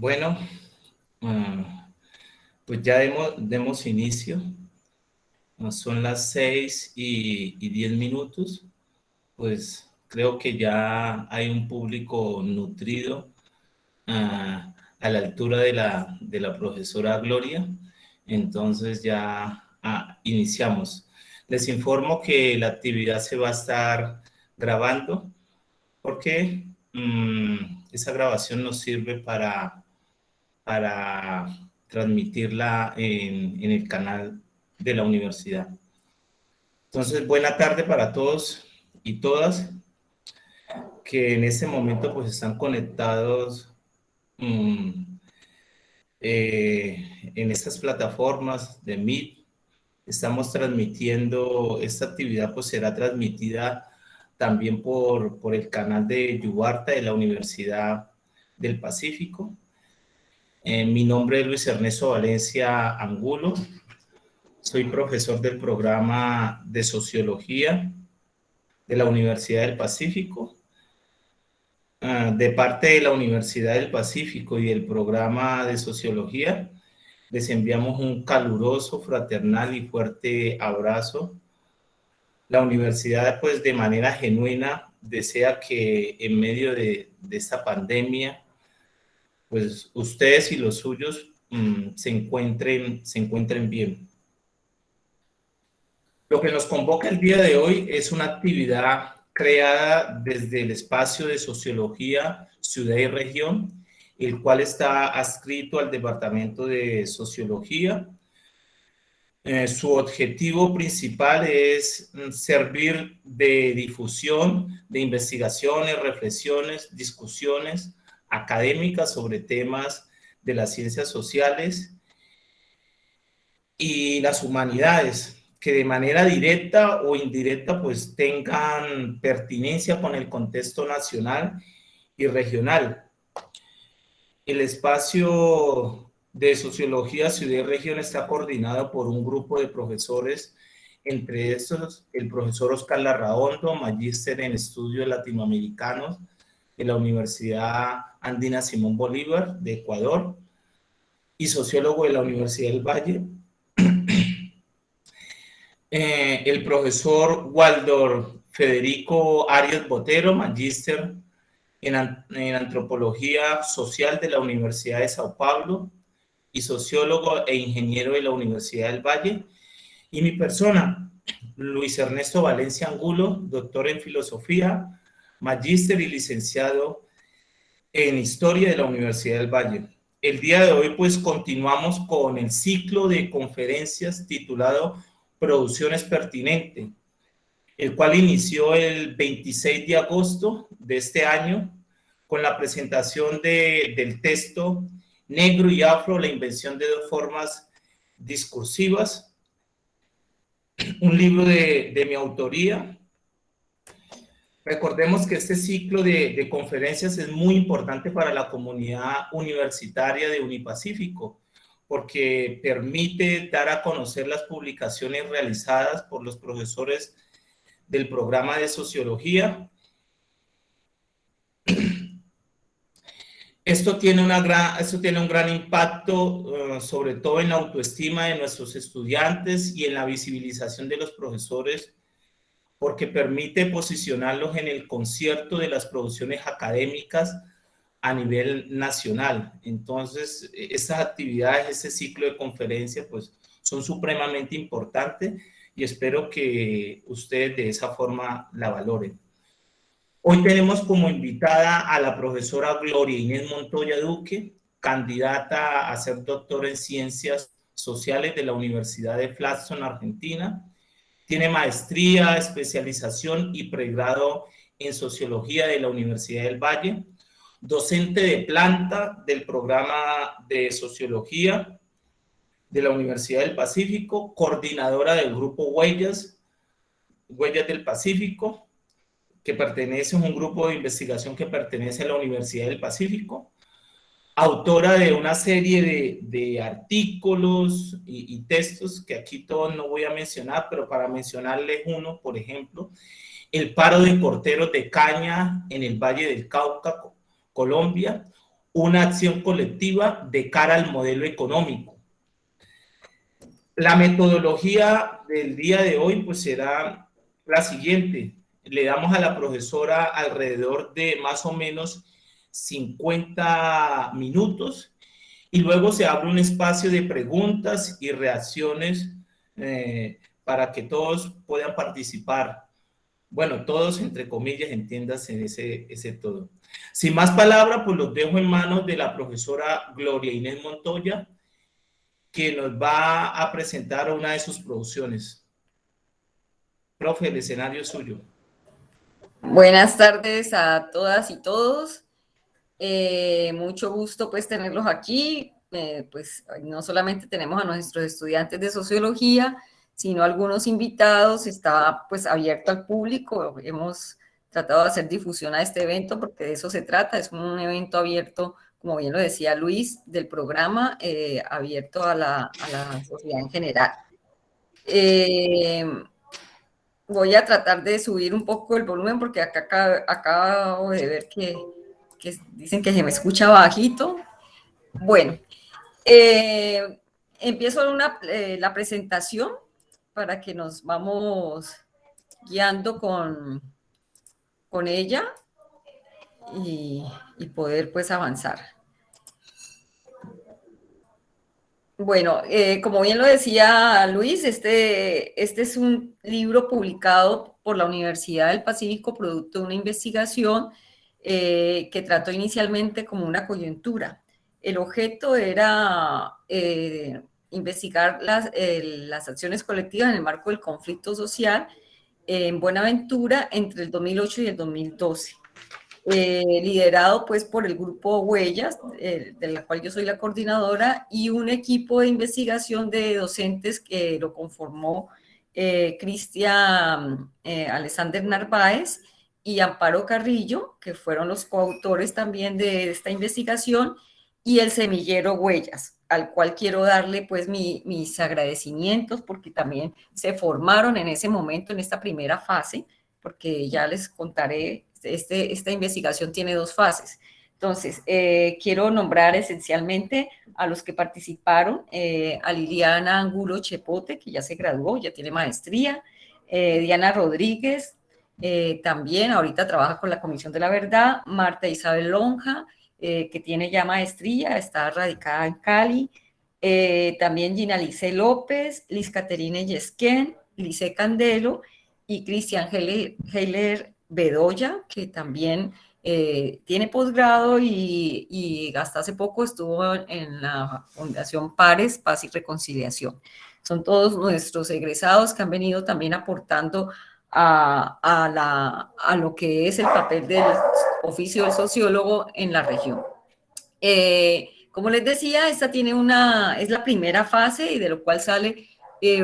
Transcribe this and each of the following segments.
Bueno, ah, pues ya demos inicio. Son las 6:10. Pues creo que ya hay un público nutrido a la altura de la profesora Gloria. Entonces ya iniciamos. Les informo que la actividad se va a estar grabando porque esa grabación nos sirve para transmitirla en el canal de la universidad. Entonces, buena tarde para todos y todas que en este momento pues están conectados en estas plataformas de Meet. Estamos transmitiendo, esta actividad pues será transmitida también por el canal de Yubarta de la Universidad del Pacífico. Mi nombre es Luis Ernesto Valencia Angulo. Soy profesor del programa de Sociología de la Universidad del Pacífico. De parte de la Universidad del Pacífico y del programa de Sociología, les enviamos un caluroso, fraternal y fuerte abrazo. La universidad, pues, de manera genuina, desea que en medio de esta pandemia, pues, ustedes y los suyos se encuentren bien. Lo que nos convoca el día de hoy es una actividad creada desde el espacio de Sociología, Ciudad y Región, el cual está adscrito al Departamento de Sociología. Su objetivo principal es servir de difusión de investigaciones, reflexiones, discusiones académicas sobre temas de las ciencias sociales y las humanidades, que de manera directa o indirecta pues tengan pertinencia con el contexto nacional y regional. El espacio de Sociología Ciudad y Región está coordinado por un grupo de profesores, entre estos el profesor Oscar Larraondo, magíster en estudios latinoamericanos de la Universidad Andina Simón Bolívar de Ecuador y sociólogo de la Universidad del Valle. El profesor Waldor Federico Arias Botero, magíster en Antropología Social de la Universidad de Sao Paulo y sociólogo e ingeniero de la Universidad del Valle. Y mi persona, Luis Ernesto Valencia Angulo, doctor en Filosofía, magíster y licenciado en Historia de la Universidad del Valle. El día de hoy, pues, continuamos con el ciclo de conferencias titulado Producciones Pertinentes, el cual inició el 26 de agosto de este año con la presentación del texto Negro y Afro, la invención de dos formas discursivas, un libro de mi autoría. Recordemos que este ciclo de conferencias es muy importante para la comunidad universitaria de Unipacífico, porque permite dar a conocer las publicaciones realizadas por los profesores del programa de Sociología. Esto tiene un gran impacto, sobre todo en la autoestima de nuestros estudiantes y en la visibilización de los profesores, porque permite posicionarlos en el concierto de las producciones académicas a nivel nacional. Entonces, estas actividades, este ciclo de conferencias, pues, son supremamente importantes y espero que ustedes de esa forma la valoren. Hoy tenemos como invitada a la profesora Gloria Inés Montoya Duque, candidata a ser doctora en Ciencias Sociales de la Universidad de Fladstone, Argentina. Tiene maestría, especialización y pregrado en Sociología de la Universidad del Valle. Docente de planta del programa de Sociología de la Universidad del Pacífico. Coordinadora del grupo Huellas del Pacífico, que pertenece a un grupo de investigación que pertenece a la Universidad del Pacífico, autora de una serie de artículos y textos que aquí todos no voy a mencionar, pero para mencionarles uno, por ejemplo, el paro de corteros de caña en el Valle del Cauca, Colombia, una acción colectiva de cara al modelo económico. La metodología del día de hoy pues será la siguiente. Le damos a la profesora alrededor de más o menos 50 minutos y luego se abre un espacio de preguntas y reacciones para que todos puedan participar. Bueno, todos entre comillas, entiéndase ese todo. Sin más palabras, pues los dejo en manos de la profesora Gloria Inés Montoya, que nos va a presentar una de sus producciones. Profe, el escenario es suyo. Buenas tardes a todas y todos. Mucho gusto pues tenerlos aquí. Pues no solamente tenemos a nuestros estudiantes de sociología, sino algunos invitados. Está pues abierto al público. Hemos tratado de hacer difusión a este evento porque de eso se trata. Es un evento abierto, como bien lo decía Luis, del programa abierto a la sociedad en general. Voy a tratar de subir un poco el volumen porque acabo de ver que dicen que se me escucha bajito. Bueno, empiezo la presentación para que nos vamos guiando con ella y poder pues avanzar. Bueno, como bien lo decía Luis, este es un libro publicado por la Universidad del Pacífico, producto de una investigación que trató inicialmente como una coyuntura. El objeto era investigar las acciones colectivas en el marco del conflicto social en Buenaventura entre el 2008 y el 2012. Liderado pues por el grupo Huellas, de la cual yo soy la coordinadora, y un equipo de investigación de docentes que lo conformó Cristian Alexander Narváez y Amparo Carrillo, que fueron los coautores también de esta investigación, y el semillero Huellas, al cual quiero darle pues mis agradecimientos porque también se formaron en ese momento, en esta primera fase, porque ya les contaré. Esta investigación tiene dos fases. Entonces, quiero nombrar esencialmente a los que participaron, a Liliana Angulo Chepote, que ya se graduó, ya tiene maestría, Diana Rodríguez, también ahorita trabaja con la Comisión de la Verdad, Marta Isabel Lonja, que tiene ya maestría, está radicada en Cali, también Gina Lice López, Liz Caterine Yesquén, Lice Candelo y Cristian Heiler Bedoya, que también tiene posgrado y hasta hace poco estuvo en la Fundación Pares, Paz y Reconciliación. Son todos nuestros egresados que han venido también aportando a lo que es el papel del oficio del sociólogo en la región. Como les decía, esta es la primera fase y de lo cual sale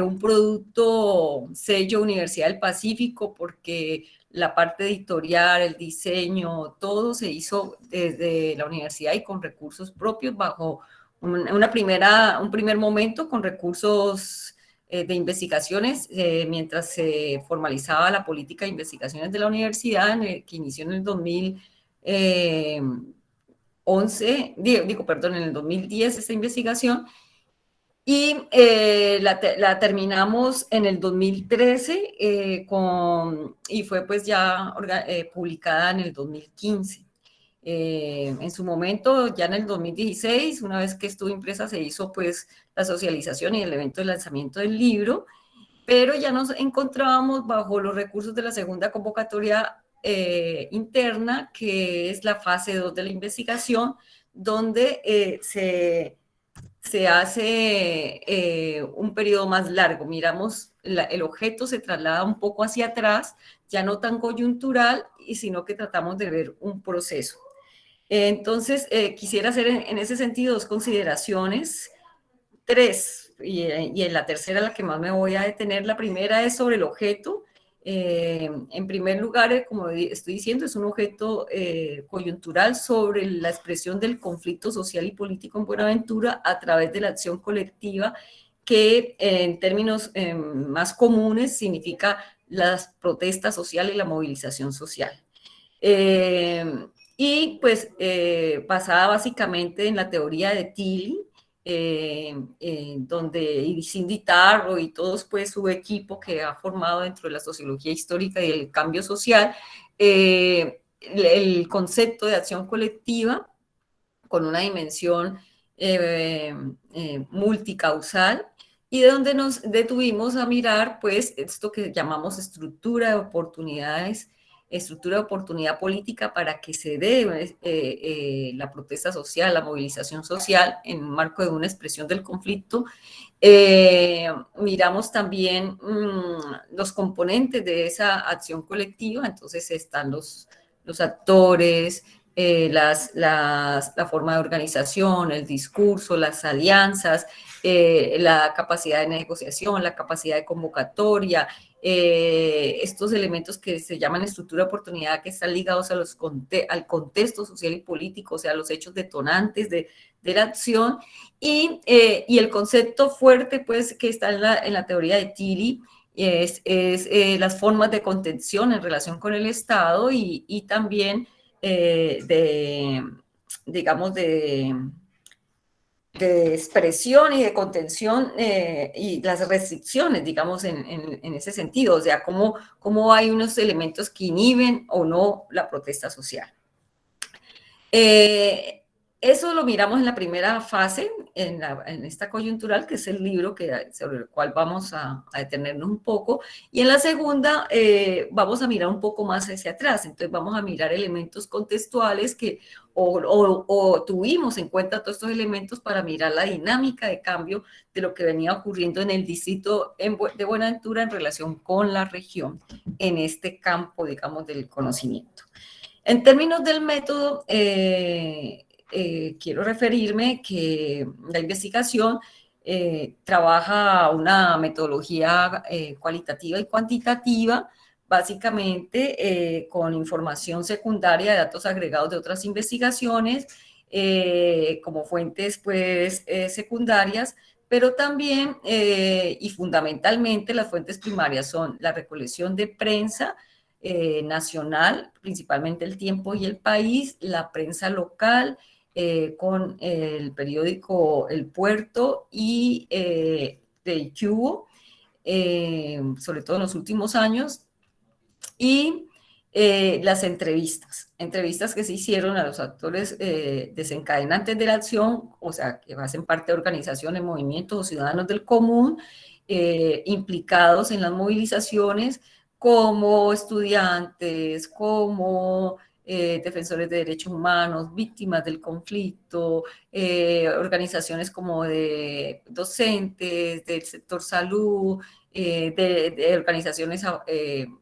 un producto sello Universidad del Pacífico, porque la parte editorial, el diseño, todo se hizo desde la universidad y con recursos propios bajo un primer momento con recursos de investigaciones, mientras se formalizaba la política de investigaciones de la universidad, que inició en el 2010 esta investigación, y la terminamos en el 2013 y fue pues ya publicada en el 2015. En su momento, ya en el 2016, una vez que estuvo impresa, se hizo pues la socialización y el evento de lanzamiento del libro, pero ya nos encontrábamos bajo los recursos de la segunda convocatoria interna, que es la fase 2 de la investigación, donde se hace un periodo más largo. Miramos, el objeto se traslada un poco hacia atrás, ya no tan coyuntural, sino que tratamos de ver un proceso. Entonces, quisiera hacer en ese sentido dos consideraciones, tres, y en la tercera la que más me voy a detener. La primera es sobre el objeto. En primer lugar, como estoy diciendo, es un objeto coyuntural sobre la expresión del conflicto social y político en Buenaventura a través de la acción colectiva, que en términos más comunes significa las protestas sociales y la movilización social. y pues basada básicamente en la teoría de Tilly, donde Cindy Tarro y todos pues su equipo que ha formado dentro de la sociología histórica y el cambio social, el concepto de acción colectiva con una dimensión multicausal, y de donde nos detuvimos a mirar pues esto que llamamos estructura de oportunidades, estructura de oportunidad política para que se dé la protesta social, la movilización social en un marco de una expresión del conflicto. Miramos también los componentes de esa acción colectiva, entonces están los actores, la forma de organización, el discurso, las alianzas, la capacidad de negociación, la capacidad de convocatoria, estos elementos que se llaman estructura de oportunidad, que están ligados al contexto social y político, o sea, los hechos detonantes de la acción, y el concepto fuerte, pues, que está en la teoría de Tilly, es las formas de contención en relación con el Estado y también digamos, de expresión y de contención y las restricciones, digamos, en ese sentido, o sea, cómo hay unos elementos que inhiben o no la protesta social. Eso lo miramos en la primera fase, en esta coyuntural, que es el libro sobre el cual vamos a detenernos un poco, y en la segunda vamos a mirar un poco más hacia atrás, entonces vamos a mirar elementos contextuales o tuvimos en cuenta todos estos elementos para mirar la dinámica de cambio de lo que venía ocurriendo en el distrito de Buenaventura en relación con la región en este campo, digamos, del conocimiento. En términos del método, quiero referirme que la investigación trabaja una metodología cualitativa y cuantitativa, básicamente con información secundaria de datos agregados de otras investigaciones, como fuentes pues, secundarias, pero también y fundamentalmente las fuentes primarias son la recolección de prensa nacional, principalmente El Tiempo y El País, la prensa local, con el periódico El Puerto y de Cubo, sobre todo en los últimos años, y las entrevistas que se hicieron a los actores desencadenantes de la acción, o sea, que hacen parte de organizaciones, movimientos o ciudadanos del común, implicados en las movilizaciones, como estudiantes, como defensores de derechos humanos, víctimas del conflicto, organizaciones como de docentes, del sector salud, de organizaciones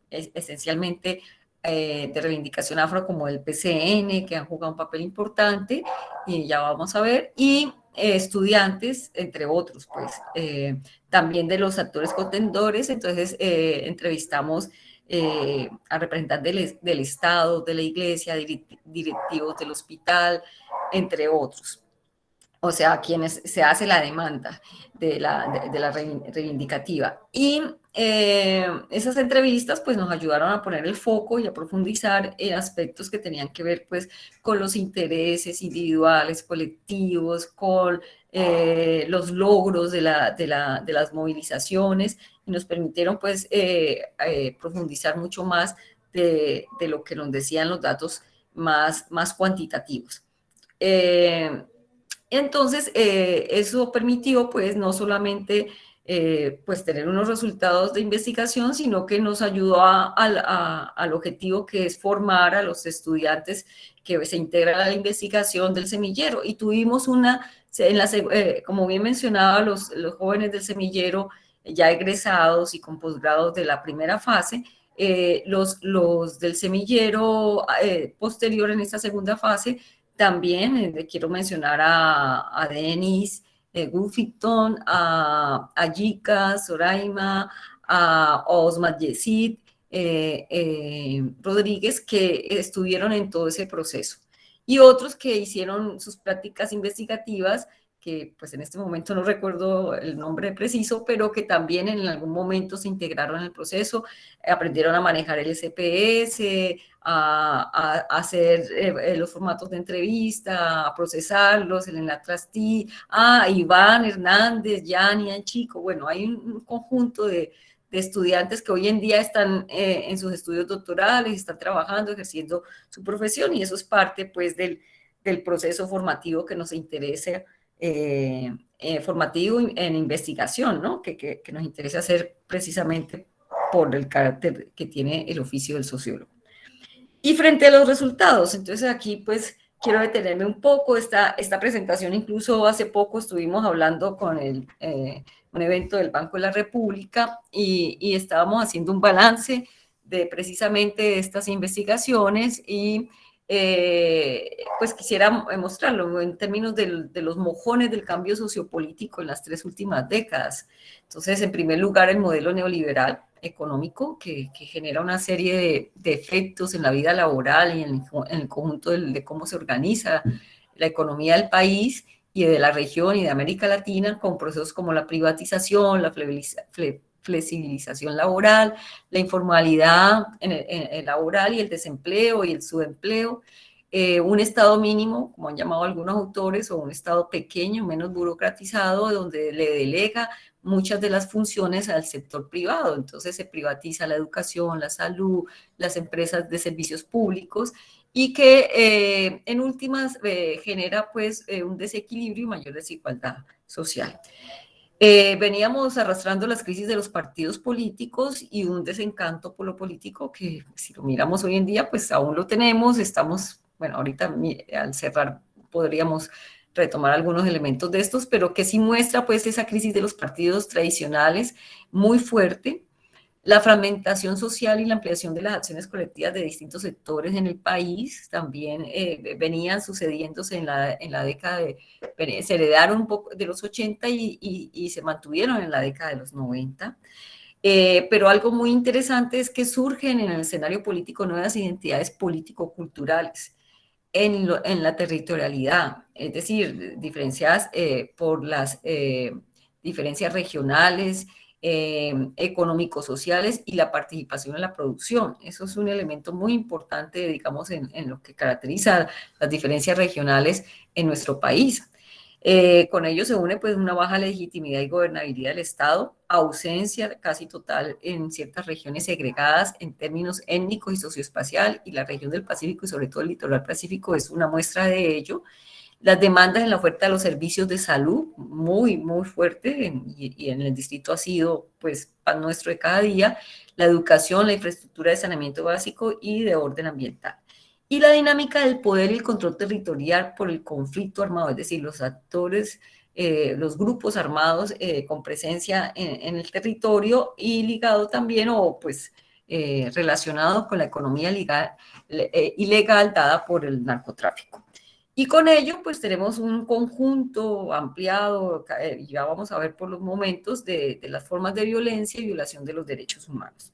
esencialmente de reivindicación afro como el PCN, que han jugado un papel importante, y ya vamos a ver, y estudiantes, entre otros, pues, también de los actores contendores. Entonces entrevistamos a representantes del Estado, de la Iglesia, directivos del hospital, entre otros. O sea, a quienes se hace la demanda de la reivindicativa. Y esas entrevistas pues nos ayudaron a poner el foco y a profundizar en aspectos que tenían que ver pues con los intereses individuales, colectivos, con los logros de las movilizaciones, y nos permitieron pues profundizar mucho más de lo que nos decían los datos más cuantitativos. Entonces, eso permitió, pues, no solamente, pues, tener unos resultados de investigación, sino que nos ayudó al objetivo que es formar a los estudiantes que se integran a la investigación del semillero. Y tuvimos como bien mencionaba, los jóvenes del semillero ya egresados y con posgrados de la primera fase, los del semillero posterior en esta segunda fase. También quiero mencionar a Denis Guffington, a Yika, Soraima, a Osmat Yesid Rodríguez, que estuvieron en todo ese proceso. Y otros que hicieron sus prácticas investigativas, que pues en este momento no recuerdo el nombre preciso, pero que también en algún momento se integraron en el proceso, aprendieron a manejar el SPS, a hacer los formatos de entrevista, a procesarlos, el Enlatrasti, Iván Hernández, Yania Chico, bueno, hay un conjunto de estudiantes que hoy en día están en sus estudios doctorales, están trabajando, ejerciendo su profesión, y eso es parte pues del proceso formativo que nos interesa, formativo en investigación, ¿no? Que nos interesa hacer precisamente por el carácter que tiene el oficio del sociólogo. Y frente a los resultados, entonces aquí pues quiero detenerme un poco. Esta presentación, incluso hace poco estuvimos hablando con un evento del Banco de la República y estábamos haciendo un balance de precisamente estas investigaciones y pues quisiera mostrarlo en términos de los mojones del cambio sociopolítico en las 3 últimas décadas. Entonces, en primer lugar, el modelo neoliberal económico que genera una serie de efectos en la vida laboral y en el conjunto de cómo se organiza la economía del país y de la región y de América Latina, con procesos como la privatización, la flexibilización laboral, la informalidad en el laboral y el desempleo y el subempleo, un estado mínimo, como han llamado algunos autores, o un estado pequeño, menos burocratizado, donde le delega muchas de las funciones al sector privado. Entonces se privatiza la educación, la salud, las empresas de servicios públicos, y que en últimas genera pues un desequilibrio y mayor desigualdad social. Veníamos arrastrando las crisis de los partidos políticos y un desencanto por lo político que, si lo miramos hoy en día, pues aún lo tenemos. Estamos, bueno, ahorita al cerrar podríamos retomar algunos elementos de estos, pero que sí muestra pues esa crisis de los partidos tradicionales muy fuerte, la fragmentación social y la ampliación de las acciones colectivas de distintos sectores en el país también venían sucediéndose en la década se heredaron un poco de los 80 y se mantuvieron en la década de los 90. Pero algo muy interesante es que surgen en el escenario político nuevas identidades político-culturales en la territorialidad, es decir, diferenciadas por las diferencias regionales, económico-sociales y la participación en la producción. Eso es un elemento muy importante, digamos, en lo que caracteriza las diferencias regionales en nuestro país. Con ello se une pues una baja legitimidad y gobernabilidad del Estado, ausencia casi total en ciertas regiones segregadas en términos étnicos y socioespacial, y la región del Pacífico y sobre todo el litoral pacífico es una muestra de ello. Las demandas en la oferta de los servicios de salud, muy, muy fuerte, y en el distrito ha sido pues pan nuestro de cada día, la educación, la infraestructura de saneamiento básico y de orden ambiental. Y la dinámica del poder y el control territorial por el conflicto armado, es decir, los actores, los grupos armados con presencia en el territorio y ligado también o pues relacionado con la economía ilegal dada por el narcotráfico. Y con ello, pues tenemos un conjunto ampliado, ya vamos a ver por los momentos, de las formas de violencia y violación de los derechos humanos.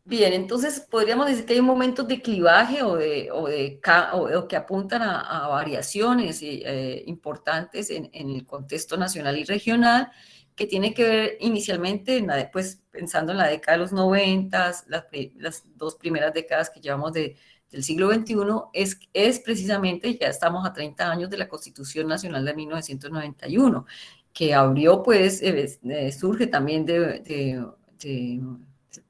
Bien, entonces podríamos decir que hay momentos de clivaje o que apuntan a variaciones importantes en el contexto nacional y regional, que tiene que ver inicialmente, pues, pensando en la década de los 90, las 2 primeras décadas que llevamos del siglo XXI, es precisamente, ya estamos a 30 años de la Constitución Nacional de 1991, que abrió, pues, surge también de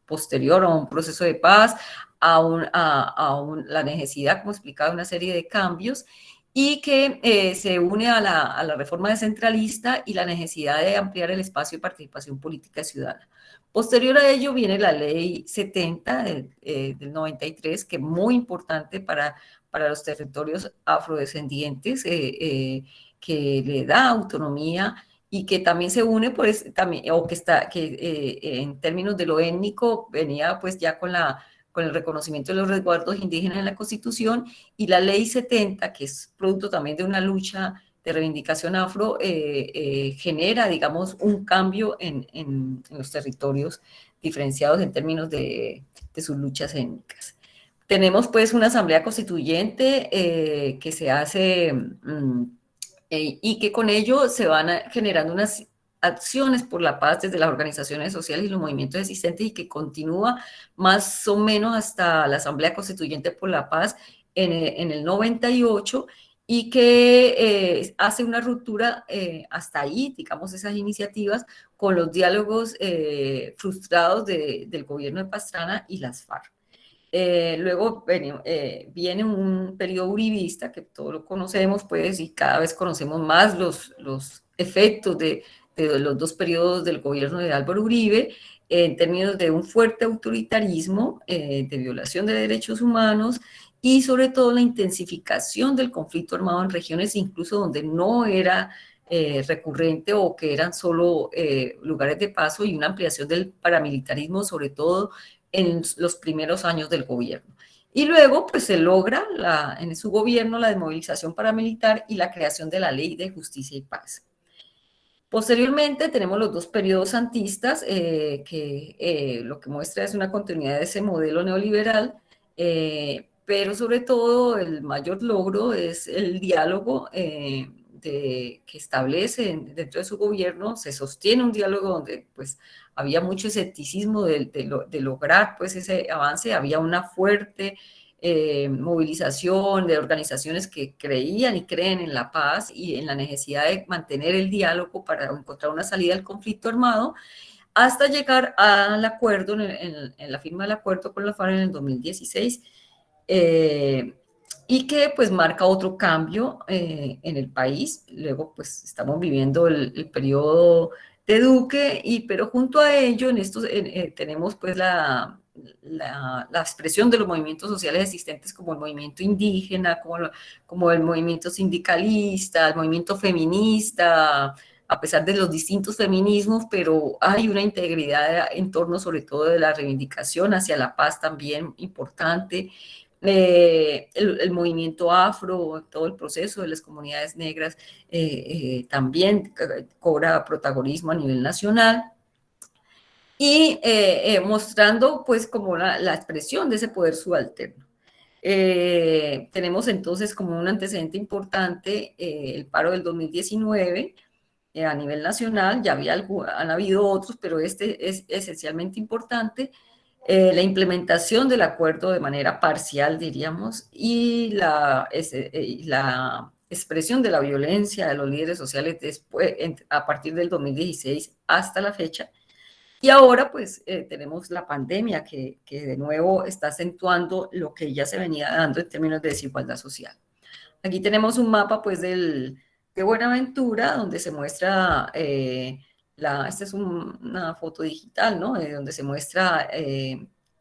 posterior a un proceso de paz, la necesidad, como explicaba, de una serie de cambios, y que se une a la reforma descentralista y la necesidad de ampliar el espacio de participación política ciudadana. Posterior a ello viene la ley 70 del 93, que es muy importante para los territorios afrodescendientes, que le da autonomía y que también se une, pues, también, o que está, que en términos de lo étnico venía pues ya con el reconocimiento de los resguardos indígenas en la Constitución, y la Ley 70, que es producto también de una lucha de reivindicación afro, genera, digamos, un cambio en los territorios diferenciados en términos de sus luchas étnicas. Tenemos pues una asamblea constituyente que se hace y que con ello se van generando unas acciones por la paz desde las organizaciones sociales y los movimientos existentes y que continúa más o menos hasta la Asamblea Constituyente por la Paz en el 98 y que hace una ruptura hasta ahí, digamos, esas iniciativas con los diálogos frustrados del gobierno de Pastrana y las FARC. Luego viene un periodo uribista, que todos lo conocemos, pues, y cada vez conocemos más los efectos de los dos periodos del gobierno de Álvaro Uribe, en términos de un fuerte autoritarismo, de violación de derechos humanos y sobre todo la intensificación del conflicto armado en regiones incluso donde no era recurrente o que eran solo lugares de paso y una ampliación del paramilitarismo, sobre todo en los primeros años del gobierno. Y luego, pues se logra en su gobierno la desmovilización paramilitar y la creación de la Ley de Justicia y Paz. Posteriormente tenemos los dos periodos santistas, que lo que muestra es una continuidad de ese modelo neoliberal, pero sobre todo el mayor logro es el diálogo que establece dentro de su gobierno. Se sostiene un diálogo donde pues había mucho escepticismo de lograr pues ese avance, había una fuerte movilización de organizaciones que creían y creen en la paz y en la necesidad de mantener el diálogo para encontrar una salida al conflicto armado, hasta llegar al acuerdo, en la firma del acuerdo con la FARC en el 2016, y que pues marca otro cambio en el país. Luego pues estamos viviendo el periodo de Duque, pero junto a ello en estos, tenemos pues la expresión de los movimientos sociales existentes como el movimiento indígena, como el movimiento sindicalista, el movimiento feminista, a pesar de los distintos feminismos, pero hay una integridad en torno sobre todo de la reivindicación hacia la paz también importante. El movimiento afro, todo el proceso de las comunidades negras también cobra protagonismo a nivel nacional y mostrando pues como la expresión de ese poder subalterno. Tenemos entonces como un antecedente importante el paro del 2019 a nivel nacional. Ya han habido otros, pero este es esencialmente importante. La implementación del acuerdo de manera parcial, diríamos, y la expresión de la violencia de los líderes sociales después, a partir del 2016 hasta la fecha. Y ahora pues tenemos la pandemia que de nuevo está acentuando lo que ya se venía dando en términos de desigualdad social. Aquí tenemos un mapa pues de Buenaventura, donde se muestra, esta es una foto digital, ¿no? Donde se muestra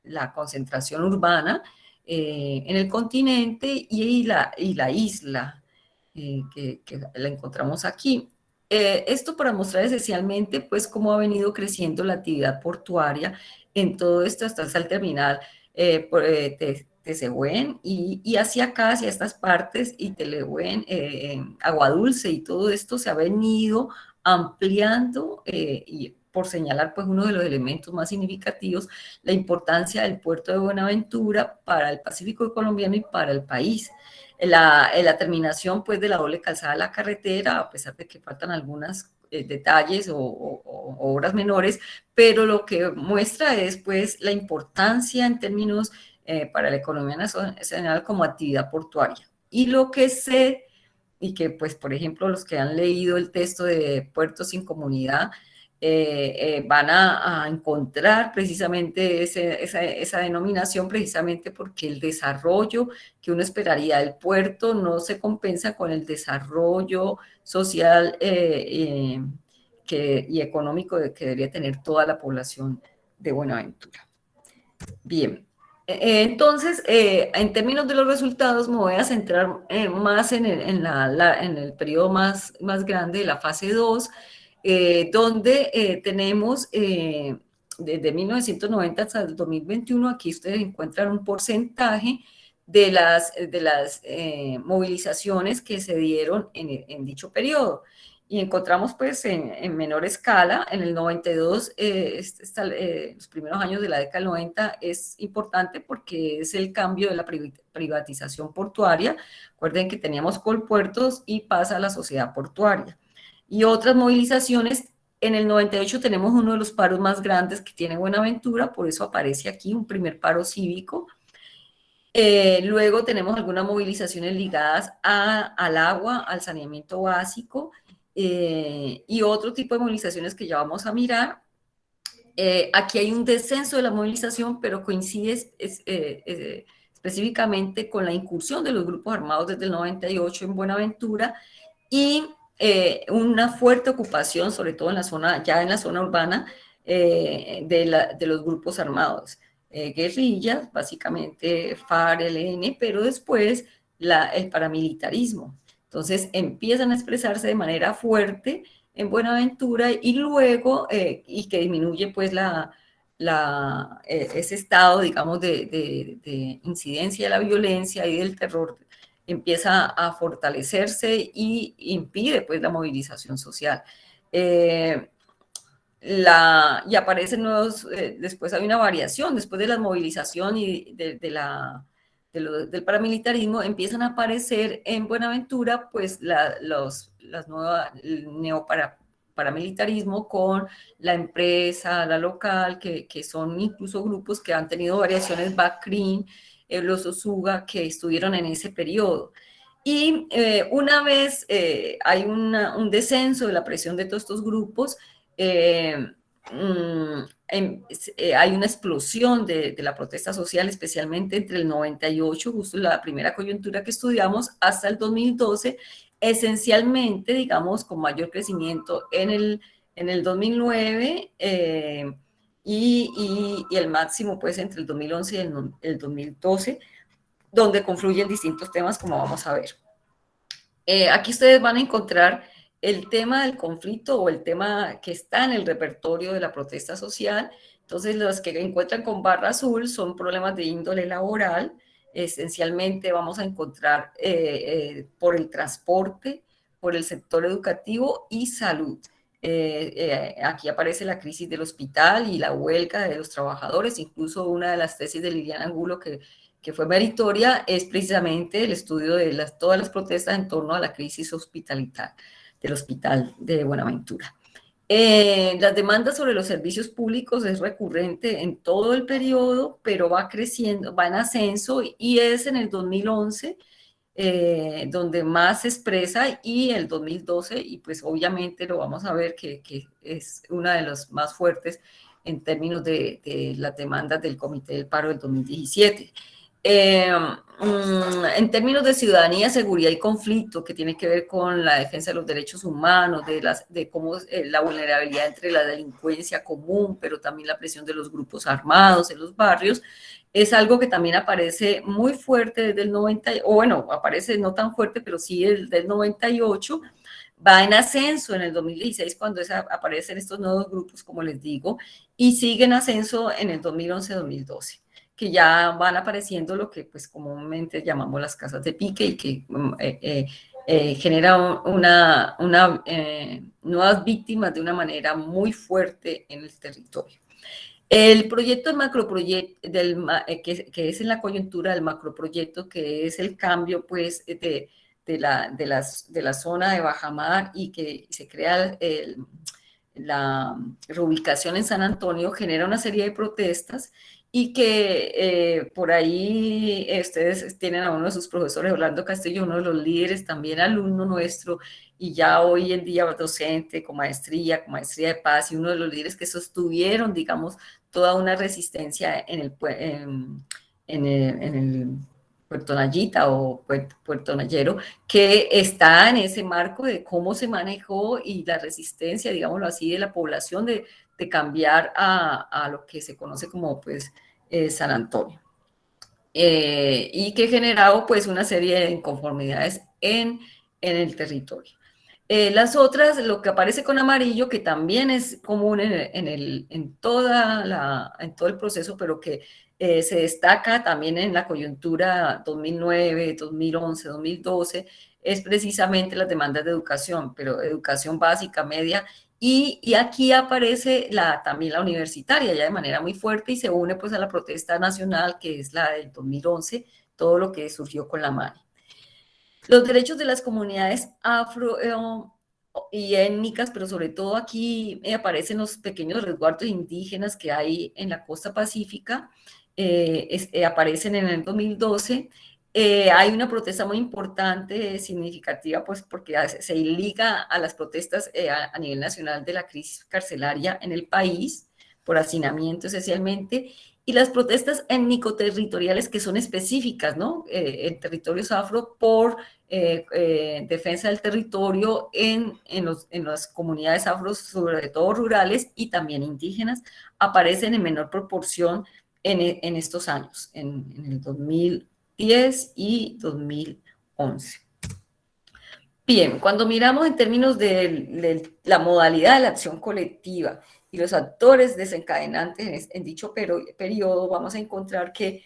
la concentración urbana en el continente y la isla que la encontramos aquí. Esto para mostrar esencialmente pues cómo ha venido creciendo la actividad portuaria en todo esto hasta el terminal Tezehuén y hacia acá, hacia estas partes, y Telehuén, Agua Dulce y todo esto se ha venido ampliando y por señalar pues uno de los elementos más significativos, la importancia del puerto de Buenaventura para el Pacífico colombiano y para el país. La terminación pues de la doble calzada de la carretera, a pesar de que faltan algunos detalles o obras menores, pero lo que muestra es pues la importancia en términos para la economía nacional como actividad portuaria. Y lo que sé, y que pues por ejemplo los que han leído el texto de Puertos sin Comunidad, van a encontrar precisamente esa denominación, precisamente porque el desarrollo que uno esperaría del puerto no se compensa con el desarrollo social y económico que debería tener toda la población de Buenaventura. Bien, entonces, en términos de los resultados, me voy a centrar más en el periodo más grande de la fase 2, donde tenemos desde 1990 hasta el 2021, aquí ustedes encuentran un porcentaje de las movilizaciones que se dieron en dicho periodo. y encontramos pues en menor escala, en el 92, los primeros años de la década del 90 es importante porque es el cambio de la privatización portuaria. Recuerden que teníamos Colpuertos y pasa a la sociedad portuaria. Y otras movilizaciones, en el 98 tenemos uno de los paros más grandes que tiene Buenaventura, por eso aparece aquí un primer paro cívico. Luego tenemos algunas movilizaciones ligadas al agua, al saneamiento básico, y otro tipo de movilizaciones que ya vamos a mirar. Aquí hay un descenso de la movilización, pero coincide específicamente con la incursión de los grupos armados desde el 98 en Buenaventura y una fuerte ocupación, sobre todo en la zona, ya en la zona urbana, de los grupos armados. Guerrillas, básicamente FARC, ELN, pero después el paramilitarismo. Entonces empiezan a expresarse de manera fuerte en Buenaventura y luego, y que disminuye pues ese estado, digamos, de incidencia de la violencia y del terror, empieza a fortalecerse y impide pues la movilización social. Y aparecen nuevos, después hay una variación, después de la movilización y del paramilitarismo, empiezan a aparecer en Buenaventura pues las nuevas, el neoparamilitarismo con la empresa, la local, que son incluso grupos que han tenido variaciones, BACRIM, los Osuga, que estuvieron en ese periodo. Y una vez hay un descenso de la presión de todos estos grupos, hay una explosión de la protesta social, especialmente entre el 98, justo la primera coyuntura que estudiamos, hasta el 2012, esencialmente, digamos, con mayor crecimiento en el 2009 y el máximo pues entre el 2011 y el 2012, donde confluyen distintos temas como vamos a ver. Aquí ustedes van a encontrar el tema del conflicto o el tema que está en el repertorio de la protesta social. Entonces, los que encuentran con barra azul son problemas de índole laboral. Esencialmente vamos a encontrar por el transporte, por el sector educativo y salud. Aquí aparece la crisis del hospital y la huelga de los trabajadores. Incluso una de las tesis de Liliana Angulo que fue meritoria, es precisamente el estudio de todas las protestas en torno a la crisis hospitalaria del Hospital de Buenaventura. Las demandas sobre los servicios públicos es recurrente en todo el periodo, pero va creciendo, va en ascenso y es en el 2011 donde más se expresa y el 2012, y pues obviamente lo vamos a ver que es una de las más fuertes en términos de las demandas del Comité del Paro del 2017. En términos de ciudadanía, seguridad y conflicto, que tiene que ver con la defensa de los derechos humanos, de cómo la vulnerabilidad entre la delincuencia común, pero también la presión de los grupos armados en los barrios, es algo que también aparece muy fuerte desde el 90, o bueno, aparece no tan fuerte, pero sí desde el 98, va en ascenso en el 2016 cuando aparecen estos nuevos grupos, como les digo, y sigue en ascenso en el 2011-2012. Que ya van apareciendo lo que pues comúnmente llamamos las casas de pique y que genera nuevas víctimas de una manera muy fuerte en el territorio. El proyecto, el macroproyecto, que es en la coyuntura del macroproyecto, que es el cambio pues de la zona de bajamar y que se crea la reubicación en San Antonio, genera una serie de protestas y que por ahí ustedes tienen a uno de sus profesores, Orlando Castillo, uno de los líderes, también alumno nuestro, y ya hoy en día docente con maestría de paz, y uno de los líderes que sostuvieron, digamos, toda una resistencia en el Puerto Nayita o Puerto Nayero, que está en ese marco de cómo se manejó y la resistencia, digámoslo así, de la población de cambiar a lo que se conoce como pues San Antonio. Y que ha generado pues una serie de inconformidades en el territorio. Las otras, lo que aparece con amarillo, que también es común en todo el proceso, pero que se destaca también en la coyuntura 2009, 2011, 2012, es precisamente las demandas de educación, pero educación básica, media, y aquí aparece también la universitaria ya de manera muy fuerte y se une pues a la protesta nacional que es la del 2011, todo lo que surgió con la MANI. Los derechos de las comunidades afro y étnicas, pero sobre todo aquí aparecen los pequeños resguardos indígenas que hay en la costa pacífica, aparecen en el 2012. Hay una protesta muy importante, significativa, pues porque se liga a las protestas a nivel nacional de la crisis carcelaria en el país, por hacinamiento esencialmente, y las protestas étnico-territoriales que son específicas, ¿no? En territorios afro por defensa del territorio en las comunidades afro, sobre todo rurales y también indígenas, aparecen en menor proporción en estos años, en el 2010 y 2011. Bien, cuando miramos en términos de la modalidad de la acción colectiva y los actores desencadenantes en dicho periodo, vamos a encontrar que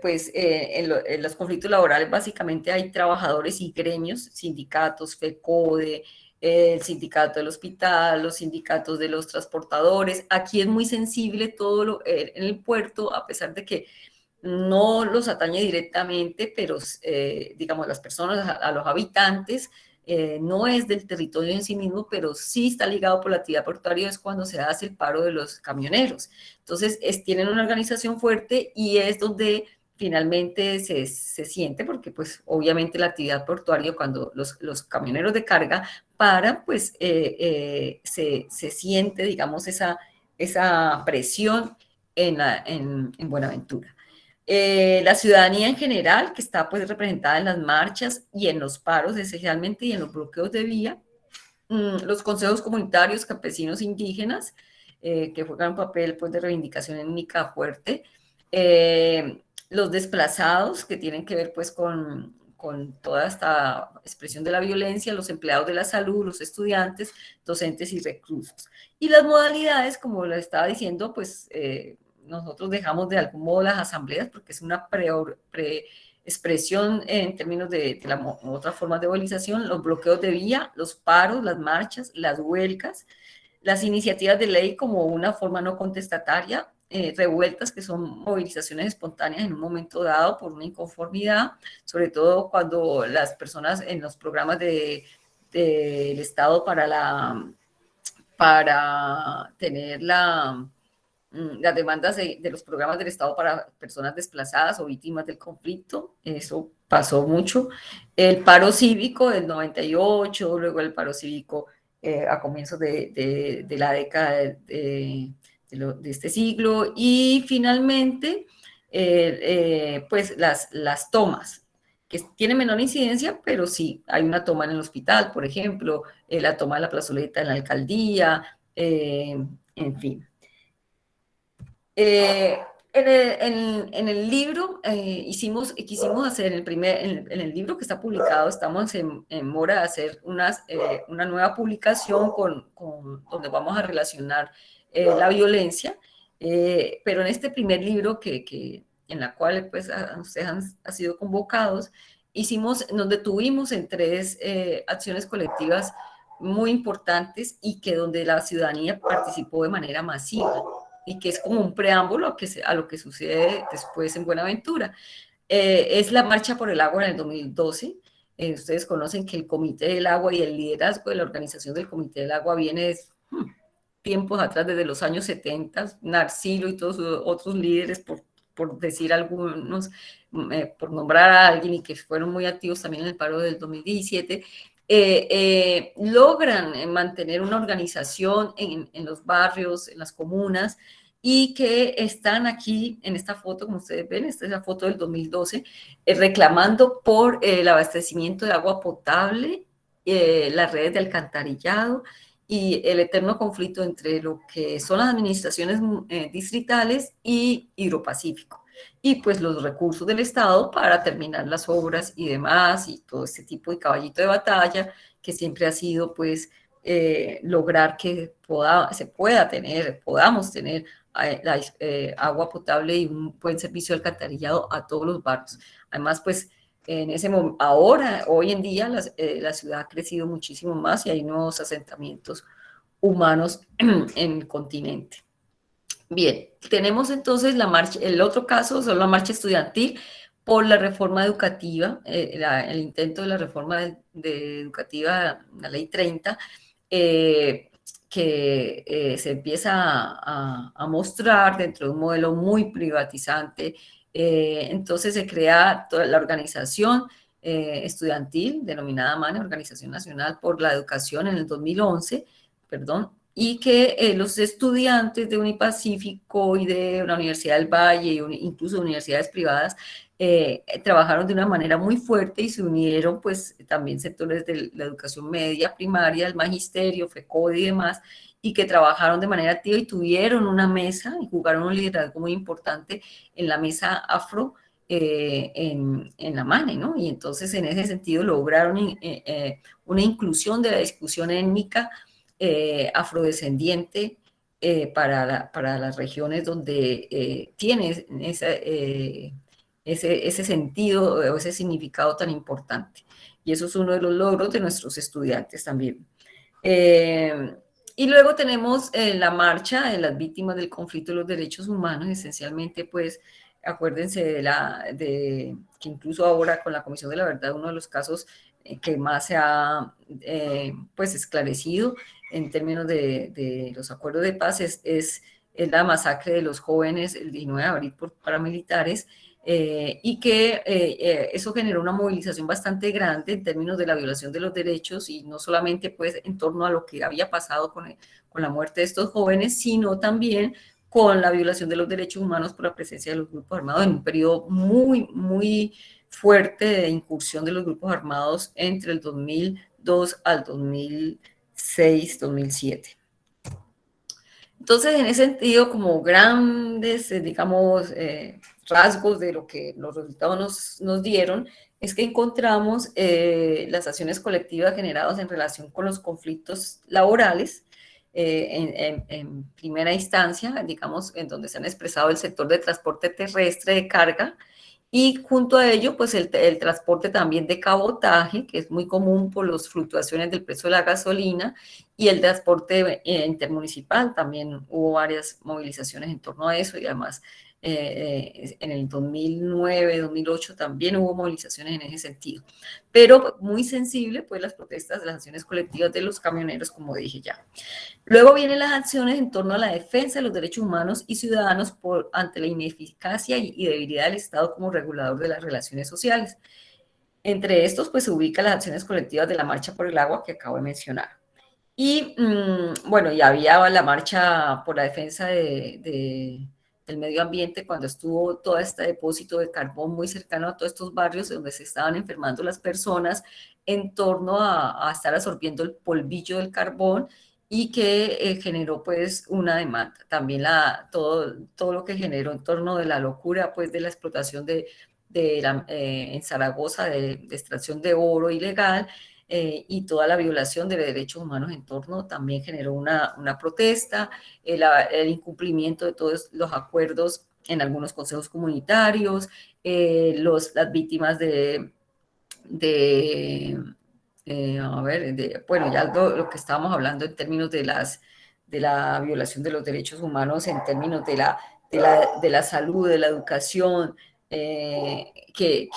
pues en los conflictos laborales básicamente hay trabajadores y gremios, sindicatos, FECODE, el sindicato del hospital, los sindicatos de los transportadores. Aquí es muy sensible todo en el puerto, a pesar de que no los atañe directamente, pero digamos las personas, a los habitantes, no es del territorio en sí mismo, pero sí está ligado por la actividad portuaria, es cuando se hace el paro de los camioneros. Entonces, tienen una organización fuerte y es donde finalmente se siente, porque pues obviamente la actividad portuaria, cuando los camioneros de carga paran, pues se siente, digamos, esa presión en Buenaventura. La ciudadanía en general, que está pues representada en las marchas y en los paros esencialmente y en los bloqueos de vía, los consejos comunitarios, campesinos indígenas, que juegan un papel pues de reivindicación étnica fuerte, los desplazados, que tienen que ver pues con toda esta expresión de la violencia, los empleados de la salud, los estudiantes, docentes y reclusos. Y las modalidades, como lo estaba diciendo, pues nosotros dejamos de algún modo las asambleas porque es una expresión en términos de otras formas de movilización, los bloqueos de vía, los paros, las marchas, las huelgas, las iniciativas de ley como una forma no contestataria, revueltas que son movilizaciones espontáneas en un momento dado por una inconformidad, sobre todo cuando las personas en los programas del Estado para tener las demandas de los programas del Estado para personas desplazadas o víctimas del conflicto, eso pasó mucho. El paro cívico del 98, luego el paro cívico a comienzos de la década de este siglo, y finalmente, pues las tomas, que tienen menor incidencia, pero sí, hay una toma en el hospital, por ejemplo, la toma de la plazoleta en la alcaldía, en fin. En el libro quisimos hacer en el libro que está publicado, estamos en mora de hacer una nueva publicación donde vamos a relacionar la violencia, pero en este primer libro en la cual pues ustedes han sido convocados, nos detuvimos en tres acciones colectivas muy importantes y donde la ciudadanía participó de manera masiva y que es como un preámbulo a lo que sucede después en Buenaventura. Es la Marcha por el Agua en el 2012. Ustedes conocen que el Comité del Agua y el liderazgo de la organización del Comité del Agua viene de tiempos atrás, desde los años 70, Narcilo y todos otros líderes, por decir algunos, por nombrar a alguien, y que fueron muy activos también en el paro del 2017, logran mantener una organización en los barrios, en las comunas, y que están aquí en esta foto, como ustedes ven, esta es la foto del 2012, reclamando por el abastecimiento de agua potable, las redes de alcantarillado y el eterno conflicto entre lo que son las administraciones distritales y Hidropacífico, y pues los recursos del Estado para terminar las obras y demás, y todo este tipo de caballito de batalla que siempre ha sido pues lograr que podamos tener agua potable y un buen servicio de alcantarillado a todos los barrios. Además, pues ahora, hoy en día, la ciudad ha crecido muchísimo más y hay nuevos asentamientos humanos en el continente. Bien, tenemos entonces la marcha, el otro caso son la marcha estudiantil por la reforma educativa, el intento de la reforma educativa, la ley 30, eh, que se empieza a mostrar dentro de un modelo muy privatizante. Entonces se crea toda la organización estudiantil, denominada MANE, Organización Nacional por la Educación, en el 2011, perdón, y que los estudiantes de Unipacífico y de la Universidad del Valle, incluso universidades privadas, trabajaron de una manera muy fuerte y se unieron pues también sectores de la educación media, primaria, el magisterio, FECODE y demás, y que trabajaron de manera activa y tuvieron una mesa y jugaron un liderazgo muy importante en la mesa afro en la MANE, ¿no? Y entonces en ese sentido lograron una inclusión de la discusión étnica afrodescendiente para las regiones donde tiene ese sentido o ese significado tan importante. Y eso es uno de los logros de nuestros estudiantes también. Y luego tenemos la marcha de las víctimas del conflicto de los derechos humanos, esencialmente pues acuérdense que incluso ahora con la Comisión de la Verdad, uno de los casos que más se ha pues esclarecido en términos de los acuerdos de paz es la masacre de los jóvenes el 19 de abril por paramilitares, y que eso generó una movilización bastante grande en términos de la violación de los derechos, y no solamente pues en torno a lo que había pasado con la muerte de estos jóvenes, sino también con la violación de los derechos humanos por la presencia de los grupos armados en un periodo muy, muy fuerte de incursión de los grupos armados entre el 2002 al 2006, 2007. Entonces, en ese sentido, como grandes, digamos, rasgos de lo que los resultados nos dieron, es que encontramos las acciones colectivas generadas en relación con los conflictos laborales, en primera instancia, digamos, en donde se han expresado el sector de transporte terrestre de carga, y junto a ello, pues el transporte también de cabotaje, que es muy común por las fluctuaciones del precio de la gasolina, y el transporte intermunicipal. También hubo varias movilizaciones en torno a eso, y además en el 2009, 2008 también hubo movilizaciones en ese sentido. Pero muy sensible, pues las protestas, las acciones colectivas de los camioneros, como dije ya. Luego vienen las acciones en torno a la defensa de los derechos humanos y ciudadanos ante la ineficacia y debilidad del Estado como regulador de las relaciones sociales. Entre estos, pues se ubican las acciones colectivas de la Marcha por el Agua que acabo de mencionar. Y bueno, ya había la marcha por la defensa del medio ambiente cuando estuvo todo este depósito de carbón muy cercano a todos estos barrios donde se estaban enfermando las personas en torno a estar absorbiendo el polvillo del carbón, y que generó pues una demanda. También todo lo que generó en torno de la locura pues de la explotación en Zaragoza de extracción de oro ilegal, y toda la violación de derechos humanos en torno también generó una protesta, el incumplimiento de todos los acuerdos en algunos consejos comunitarios, las víctimas a ver, bueno, ya lo que estábamos hablando en términos de la violación de los derechos humanos, en términos de la salud, de la educación, que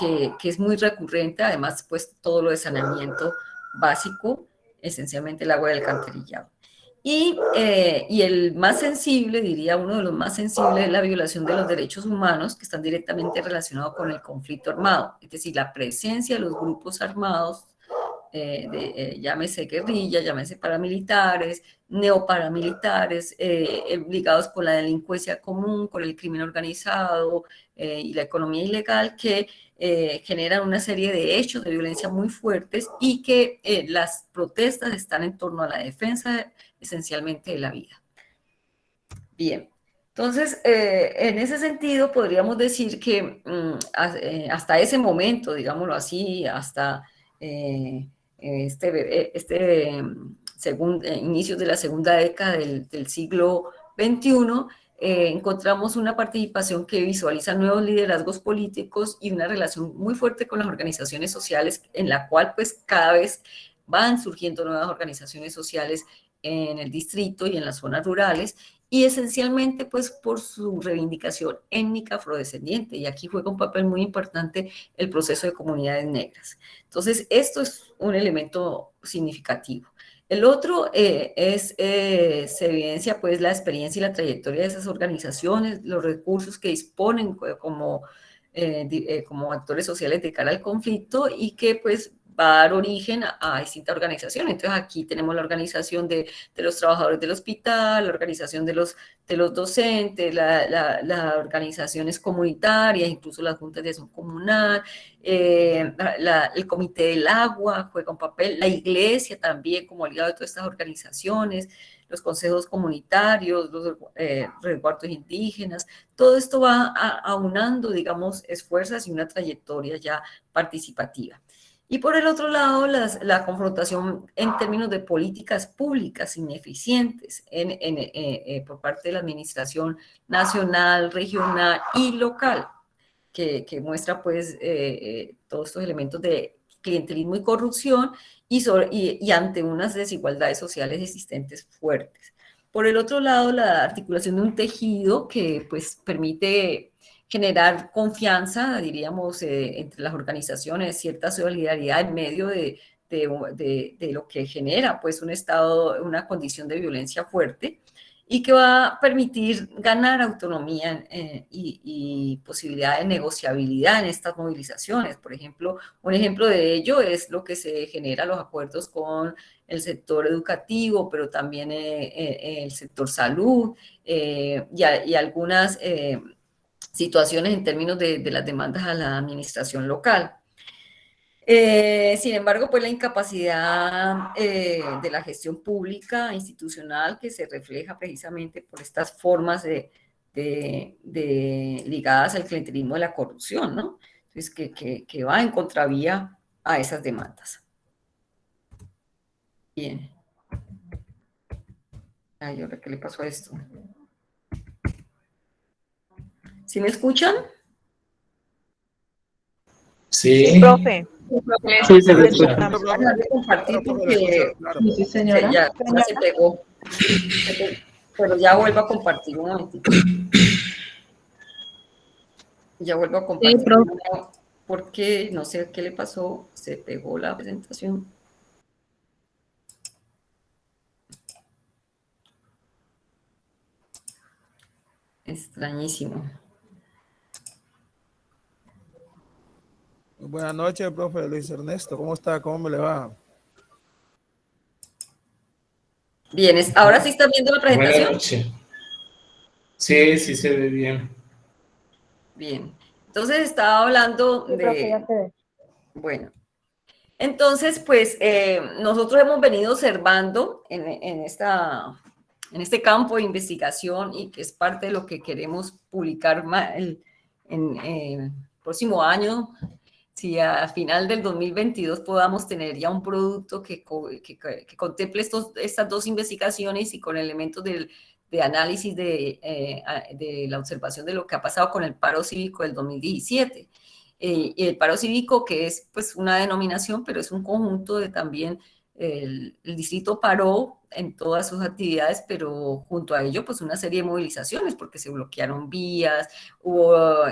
es muy recurrente, además, pues todo lo de saneamiento básico, esencialmente el agua del alcantarillado. Y el más sensible, diría uno de los más sensibles, es la violación de los derechos humanos, que están directamente relacionados con el conflicto armado, es decir, la presencia de los grupos armados, llámese guerrilla, llámese paramilitares, neoparamilitares, ligados con la delincuencia común, con el crimen organizado y la economía ilegal, que generan una serie de hechos de violencia muy fuertes, y que las protestas están en torno a la defensa esencialmente de la vida. Bien. Entonces, en ese sentido, podríamos decir que hasta ese momento, digámoslo así, hasta inicios de la segunda década del siglo XXI, encontramos una participación que visualiza nuevos liderazgos políticos y una relación muy fuerte con las organizaciones sociales, en la cual pues cada vez van surgiendo nuevas organizaciones sociales en el distrito y en las zonas rurales, y esencialmente pues por su reivindicación étnica afrodescendiente, y aquí juega un papel muy importante el proceso de comunidades negras. Entonces, esto es un elemento significativo. El otro se evidencia pues la experiencia y la trayectoria de esas organizaciones, los recursos que disponen como actores sociales de cara al conflicto, y que pues va a dar origen a distintas organizaciones. Entonces aquí tenemos la organización de los trabajadores del hospital, la organización de los docentes, las organizaciones comunitarias, incluso las juntas de acción comunal, el comité del agua juega un papel, la iglesia también como aliado de todas estas organizaciones, los consejos comunitarios, los resguardos indígenas, todo esto va aunando, digamos, esfuerzos y una trayectoria ya participativa. Y por el otro lado, la confrontación en términos de políticas públicas ineficientes por parte de la administración nacional, regional y local, que muestra pues todos estos elementos de clientelismo y corrupción, y ante unas desigualdades sociales existentes fuertes. Por el otro lado, la articulación de un tejido que pues permite generar confianza, diríamos, entre las organizaciones, cierta solidaridad en medio de lo que genera pues un estado, una condición de violencia fuerte, y que va a permitir ganar autonomía y posibilidad de negociabilidad en estas movilizaciones. Por ejemplo, un ejemplo de ello es lo que se genera los acuerdos con el sector educativo, pero también el sector salud, y algunas situaciones en términos de las demandas a la administración local. Sin embargo, pues la incapacidad de la gestión pública institucional, que se refleja precisamente por estas formas ligadas al clientelismo de la corrupción, ¿no? Entonces, que va en contravía a esas demandas. Bien. Ay, ¿ahora qué le pasó a esto? ¿Sí me escuchan? Sí, profe. Sí, se escucha. Compartir porque sí, señora. Ya se pegó. Pero ya vuelvo a compartir un momentito. Ya vuelvo a compartir. Sí, porque no sé qué le pasó, se pegó la presentación. Extrañísimo. Buenas noches, profe Luis Ernesto. ¿Cómo está? ¿Cómo me le va? Bien, ahora sí está viendo la presentación. Buenas noches. Sí, sí se ve bien. Bien. Entonces estaba hablando de... Bueno. Entonces, pues, nosotros hemos venido observando en este campo de investigación, y que es parte de lo que queremos publicar en el próximo año, si a final del 2022 podamos tener ya un producto que contemple estas dos investigaciones, y con elementos de análisis de la observación de lo que ha pasado con el paro cívico del 2017. Y el paro cívico, que es pues una denominación, pero es un conjunto de también, el distrito paró en todas sus actividades, pero junto a ello pues una serie de movilizaciones, porque se bloquearon vías, hubo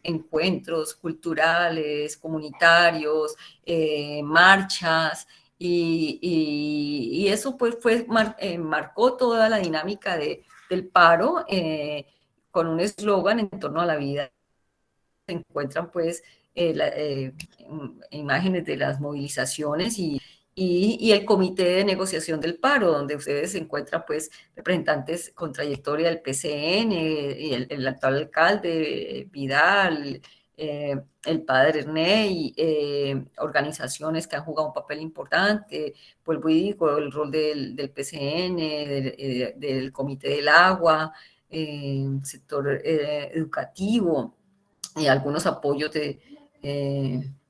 encuentros culturales, comunitarios, marchas, y eso pues marcó toda la dinámica del paro, con un eslogan en torno a la vida. Se encuentran pues imágenes de las movilizaciones y el comité de negociación del paro, donde ustedes se encuentran pues representantes con trayectoria del PCN, y el actual alcalde Vidal, el padre Erney, organizaciones que han jugado un papel importante, vuelvo y digo, el rol del PCN, del comité del agua, sector educativo, y algunos apoyos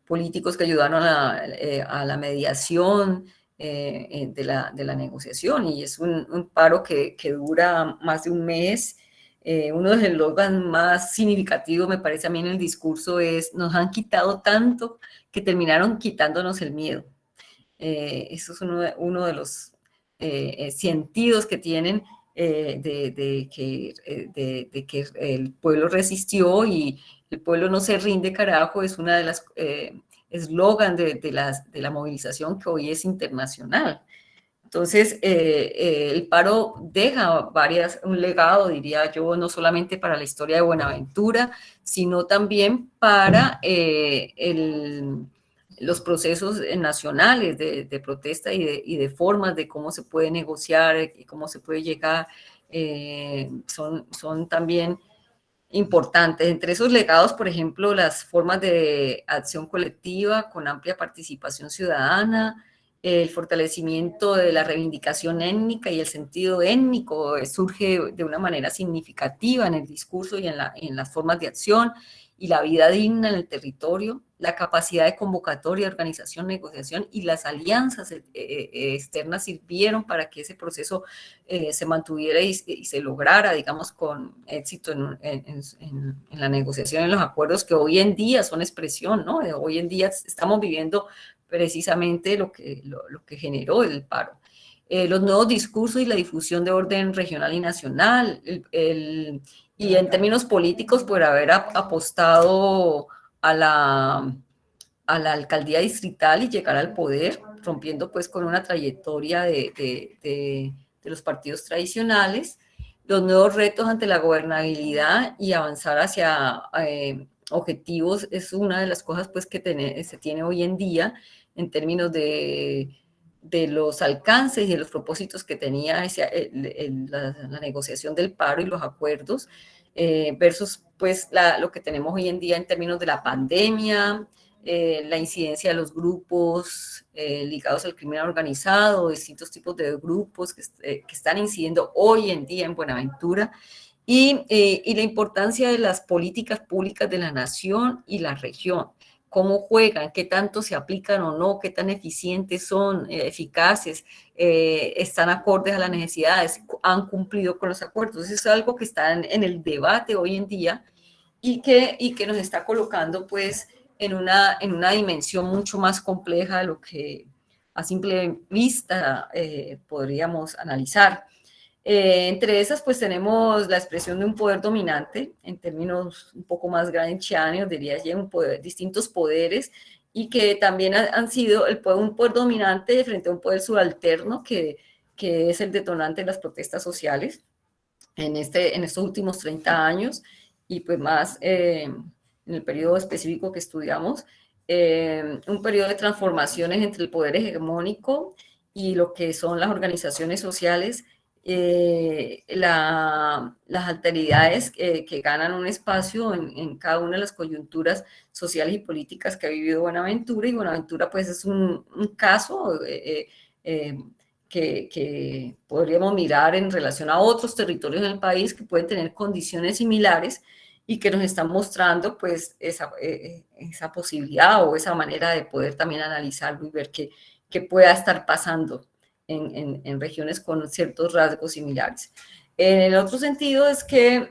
políticos que ayudaron a la mediación de la negociación. Y es un paro que dura más de un mes, uno de los eslogans más significativos, me parece a mí, en el discurso es: nos han quitado tanto que terminaron quitándonos el miedo. Eso es uno de los sentidos que tienen de que el pueblo resistió y el pueblo no se rinde, carajo. Es una de las eslogan de la movilización que hoy es internacional. Entonces, el paro deja un legado, diría yo, no solamente para la historia de Buenaventura, sino también para los procesos nacionales de protesta y de formas de cómo se puede negociar y cómo se puede llegar. Son también importantes. Entre esos legados, por ejemplo, las formas de acción colectiva con amplia participación ciudadana, el fortalecimiento de la reivindicación étnica y el sentido étnico surge de una manera significativa en el discurso y en las formas de acción, y la vida digna en el territorio, la capacidad de convocatoria, organización, negociación y las alianzas externas sirvieron para que ese proceso se mantuviera y se lograra, digamos, con éxito en la negociación, en los acuerdos que hoy en día son expresión, ¿no? Hoy en día estamos viviendo precisamente lo que generó el paro. Los nuevos discursos y la difusión de orden regional y nacional, y en términos políticos, por haber apostado a la alcaldía distrital y llegar al poder, rompiendo pues con una trayectoria de los partidos tradicionales, los nuevos retos ante la gobernabilidad y avanzar hacia objetivos es una de las cosas pues que se tiene hoy en día en términos de los alcances y de los propósitos que tenía la negociación del paro y los acuerdos, versus pues lo que tenemos hoy en día en términos de la pandemia, la incidencia de los grupos ligados al crimen organizado, distintos tipos de grupos que están incidiendo hoy en día en Buenaventura, y la importancia de las políticas públicas de la nación y la región. Cómo juegan, qué tanto se aplican o no, qué tan eficientes son, eficaces, están acordes a las necesidades, han cumplido con los acuerdos. Eso es algo que está en el debate hoy en día y que nos está colocando pues en una dimensión mucho más compleja de lo que a simple vista podríamos analizar. Entre esas, pues tenemos la expresión de un poder dominante, en términos un poco más gramscianos, diría yo, distintos poderes, y que también han sido un poder dominante frente a un poder subalterno que es el detonante de las protestas sociales en estos últimos 30 años, y pues más en el periodo específico que estudiamos, un periodo de transformaciones entre el poder hegemónico y lo que son las organizaciones sociales, las alteridades que ganan un espacio en cada una de las coyunturas sociales y políticas que ha vivido Buenaventura, y Buenaventura pues es un caso que podríamos mirar en relación a otros territorios en el país que pueden tener condiciones similares y que nos están mostrando pues esa posibilidad o esa manera de poder también analizarlo y ver qué pueda estar pasando en regiones con ciertos rasgos similares. En el otro sentido es que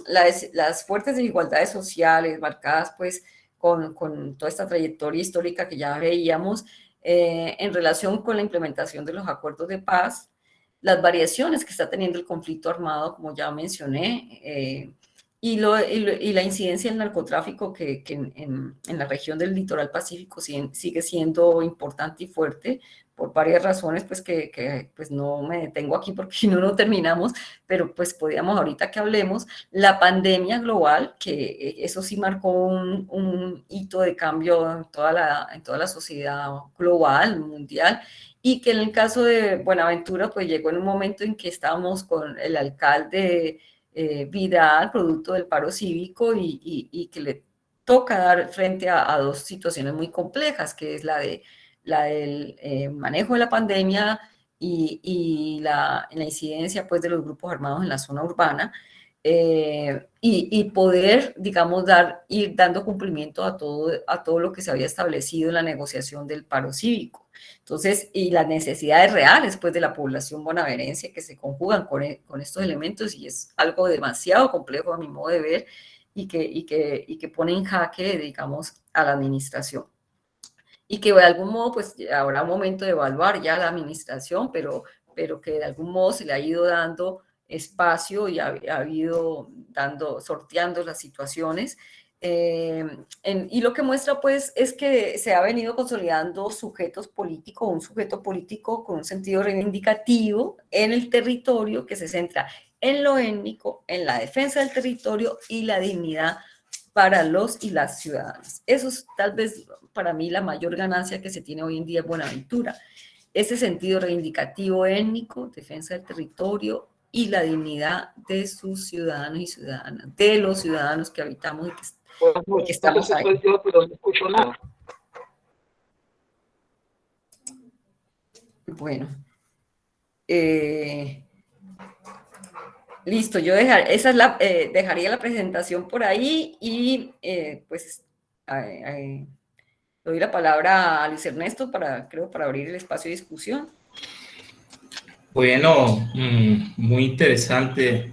las fuertes desigualdades sociales marcadas pues con toda esta trayectoria histórica que ya veíamos, en relación con la implementación de los acuerdos de paz, las variaciones que está teniendo el conflicto armado, como ya mencioné, y la incidencia del narcotráfico que en la región del litoral pacífico sigue siendo importante y fuerte, por varias razones, pues que pues no me detengo aquí porque si no, no terminamos, pero pues podríamos ahorita que hablemos, la pandemia global, que eso sí marcó un hito de cambio en toda la sociedad global, mundial, y que en el caso de Buenaventura, pues llegó en un momento en que estábamos con el alcalde Vidal, producto del paro cívico, y que le toca dar frente a dos situaciones muy complejas, que es la del manejo de la pandemia y la incidencia pues, de los grupos armados en la zona urbana, y poder, digamos, ir dando cumplimiento a todo lo que se había establecido en la negociación del paro cívico. Entonces, y las necesidades reales, pues, de la población bonaerense que se conjugan con estos elementos, y es algo demasiado complejo a mi modo de ver, y que pone en jaque, digamos, a la administración. Y que de algún modo, pues, habrá un momento de evaluar ya la administración, pero que de algún modo se le ha ido dando espacio y ha ido sorteando las situaciones. Y lo que muestra, pues, es que se ha venido consolidando un sujeto político con un sentido reivindicativo en el territorio que se centra en lo étnico, en la defensa del territorio y la dignidad para los y las ciudadanas. Eso es tal vez para mí la mayor ganancia que se tiene hoy en día en Buenaventura. Ese sentido reivindicativo étnico, defensa del territorio y la dignidad de sus ciudadanos y ciudadanas, de los ciudadanos que habitamos y que estamos ahí. Soy yo, pero no escucho nada. Bueno, listo, yo dejaría la presentación por ahí y pues doy la palabra a Luis Ernesto para abrir el espacio de discusión. Bueno, muy interesante,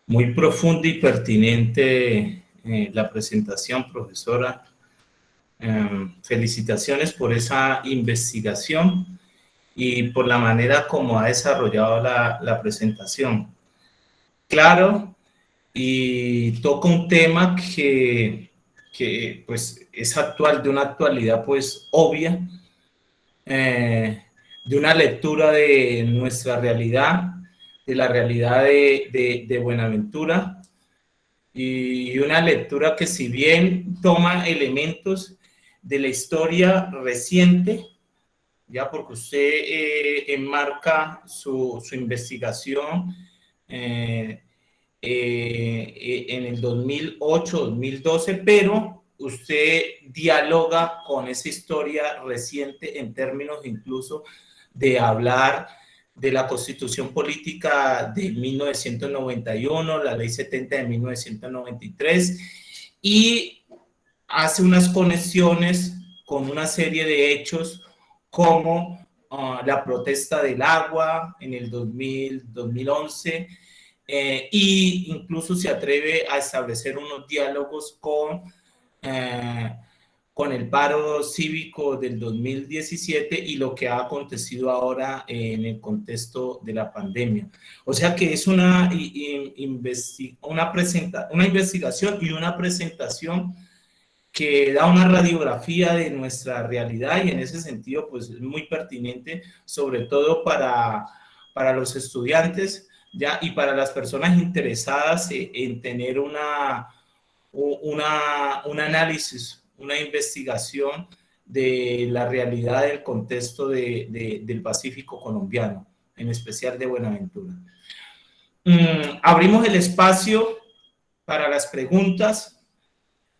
muy profunda y pertinente la presentación, profesora. Felicitaciones por esa investigación y por la manera como ha desarrollado la presentación. Claro, y toca un tema que pues es actual, de una actualidad pues obvia, de una lectura de nuestra realidad, de la realidad de Buenaventura, y una lectura que, si bien toma elementos de la historia reciente, ya porque usted enmarca su investigación en el 2008, 2012, pero usted dialoga con esa historia reciente en términos incluso de hablar de la Constitución Política de 1991, la Ley 70 de 1993, y hace unas conexiones con una serie de hechos como la protesta del agua en el 2011, y incluso se atreve a establecer unos diálogos con el paro cívico del 2017 y lo que ha acontecido ahora en el contexto de la pandemia. O sea que es una investigación y una presentación que da una radiografía de nuestra realidad, y en ese sentido pues es muy pertinente, sobre todo para los estudiantes, ¿ya? Y para las personas interesadas en tener un análisis, una investigación de la realidad del contexto del Pacífico colombiano, en especial de Buenaventura. Abrimos el espacio para las preguntas.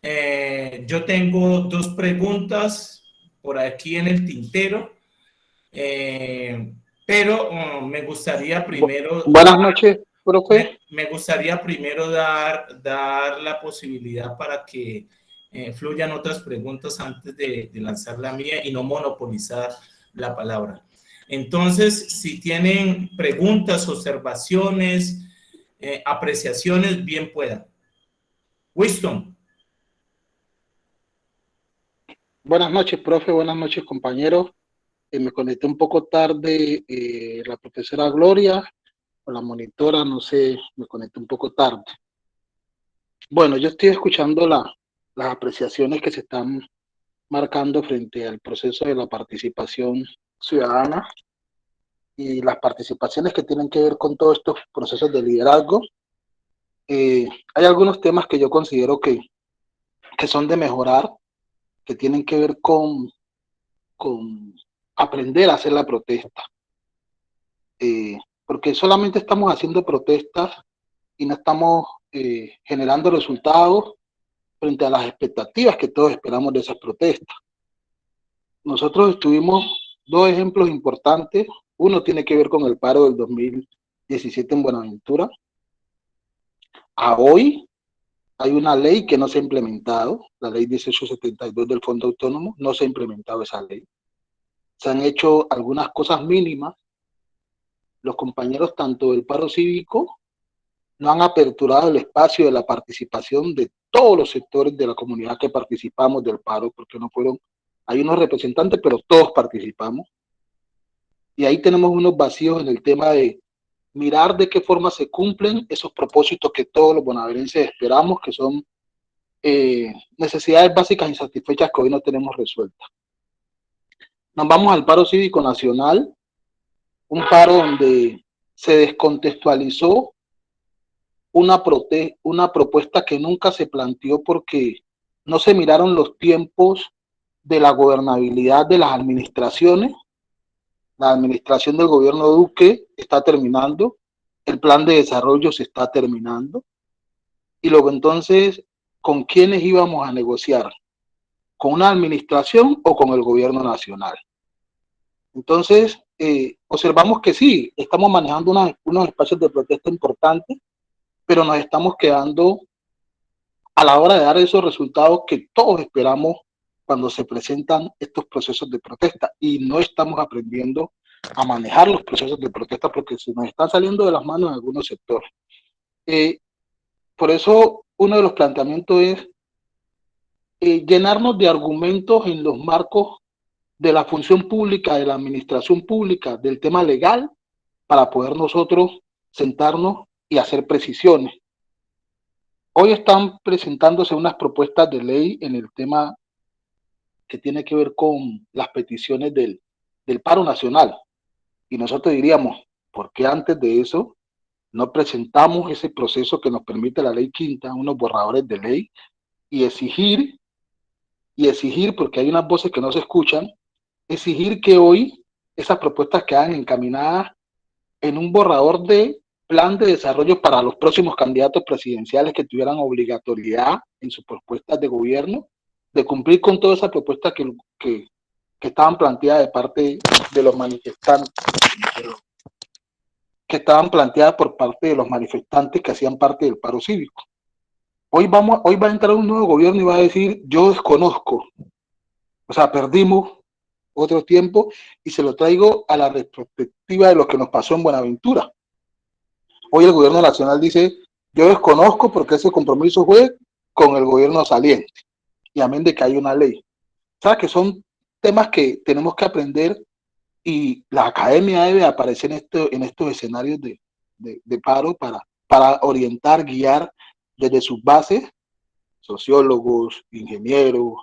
Yo tengo dos preguntas por aquí en el tintero, pero me gustaría primero... Buenas noches, profe. Me gustaría primero dar la posibilidad para que fluyan otras preguntas antes de lanzar la mía y no monopolizar la palabra. Entonces, si tienen preguntas, observaciones, apreciaciones, bien puedan. Winston. Buenas noches, profe. Buenas noches, compañeros. Me conecté un poco tarde, la profesora Gloria, o la monitora, no sé, me conecté un poco tarde. Bueno, yo estoy escuchando las apreciaciones que se están marcando frente al proceso de la participación ciudadana y las participaciones que tienen que ver con todos estos procesos de liderazgo. Hay algunos temas que yo considero que son de mejorar, que tienen que ver con aprender a hacer la protesta. Porque solamente estamos haciendo protestas y no estamos generando resultados frente a las expectativas que todos esperamos de esas protestas. Nosotros tuvimos dos ejemplos importantes. Uno tiene que ver con el paro del 2017 en Buenaventura, A hoy hay una ley que no se ha implementado, la ley 1872 del Fondo Autónomo, no se ha implementado esa ley. Se han hecho algunas cosas mínimas. Los compañeros tanto del paro cívico no han aperturado el espacio de la participación de todos los sectores de la comunidad que participamos del paro, porque no fueron, hay unos representantes, pero todos participamos. Y ahí tenemos unos vacíos en el tema de mirar de qué forma se cumplen esos propósitos que todos los bonaerenses esperamos, que son necesidades básicas insatisfechas que hoy no tenemos resueltas. Nos vamos al paro cívico nacional, un paro donde se descontextualizó una propuesta que nunca se planteó porque no se miraron los tiempos de la gobernabilidad de las administraciones. La administración del gobierno Duque está terminando, el plan de desarrollo se está terminando, y luego entonces, ¿con quiénes íbamos a negociar? ¿Con una administración o con el gobierno nacional? Entonces, observamos que sí, estamos manejando unos espacios de protesta importantes, pero nos estamos quedando a la hora de dar esos resultados que todos esperamos cuando se presentan estos procesos de protesta, y no estamos aprendiendo a manejar los procesos de protesta porque se nos están saliendo de las manos en algunos sectores. Por eso uno de los planteamientos es llenarnos de argumentos en los marcos de la función pública, de la administración pública, del tema legal, para poder nosotros sentarnos y hacer precisiones. Hoy están presentándose unas propuestas de ley en el tema que tiene que ver con las peticiones del paro nacional. Y nosotros diríamos, ¿por qué antes de eso no presentamos ese proceso que nos permite la ley quinta, unos borradores de ley, y exigir, porque hay unas voces que no se escuchan, exigir que hoy esas propuestas quedan encaminadas en un borrador de plan de desarrollo para los próximos candidatos presidenciales que tuvieran obligatoriedad en sus propuestas de gobierno de cumplir con todas esas propuestas que estaban planteadas de parte de los manifestantes, que estaban planteadas por parte de los manifestantes que hacían parte del paro cívico. Hoy va a entrar un nuevo gobierno y va a decir, yo desconozco, o sea, perdimos otro tiempo, y se lo traigo a la retrospectiva de lo que nos pasó en Buenaventura. Hoy el gobierno nacional dice, yo desconozco porque ese compromiso fue con el gobierno saliente, y amén de que hay una ley. O sea, que son temas que tenemos que aprender, y la academia debe aparecer en estos escenarios de paro para orientar, guiar desde sus bases, sociólogos, ingenieros,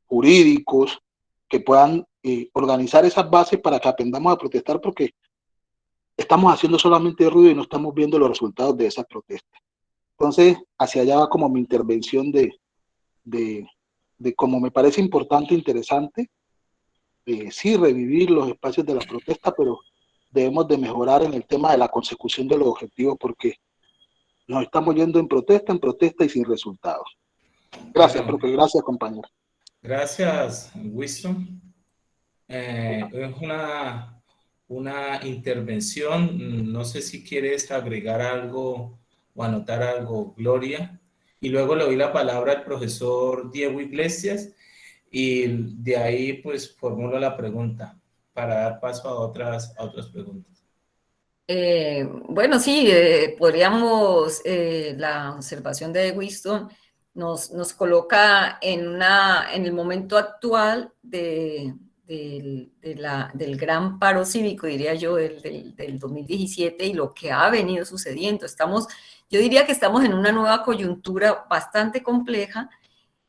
jurídicos, que puedan organizar esas bases para que aprendamos a protestar, porque estamos haciendo solamente ruido y no estamos viendo los resultados de esas protestas. Entonces, hacia allá va como mi intervención de cómo me parece importante, interesante, sí revivir los espacios de la protesta, pero debemos de mejorar en el tema de la consecución de los objetivos, porque nos estamos yendo en protesta y sin resultados. Gracias, Bueno, profe. Gracias, compañero. gracias, Winston. Es una intervención. No sé si quieres agregar algo o anotar algo, Gloria. Y luego le doy la palabra al profesor Diego Iglesias, y de ahí pues formulo la pregunta para dar paso a otras preguntas. Bueno, sí, podríamos, la observación de Winston nos coloca en el momento actual del gran paro cívico, diría yo, del 2017, y lo que ha venido sucediendo. Yo diría que estamos en una nueva coyuntura bastante compleja.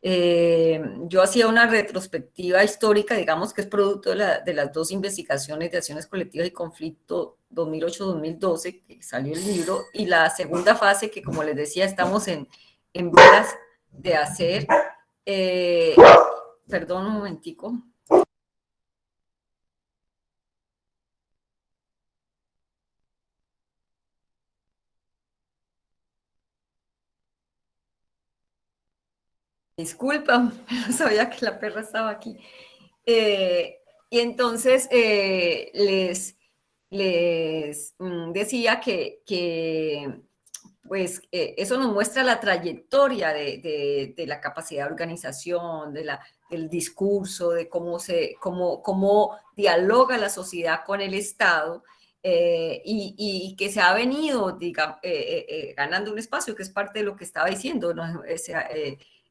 Yo hacía una retrospectiva histórica, digamos que es producto de las dos investigaciones de acciones colectivas y conflicto 2008-2012, que salió el libro, y la segunda fase que, como les decía, estamos en vías de hacer. Perdón un momentico. Disculpa, no sabía que la perra estaba aquí. Y entonces les decía que pues eso nos muestra la trayectoria de la capacidad de organización, del discurso, de cómo dialoga la sociedad con el Estado, y que se ha venido, digamos, ganando un espacio, que es parte de lo que estaba diciendo, ¿no?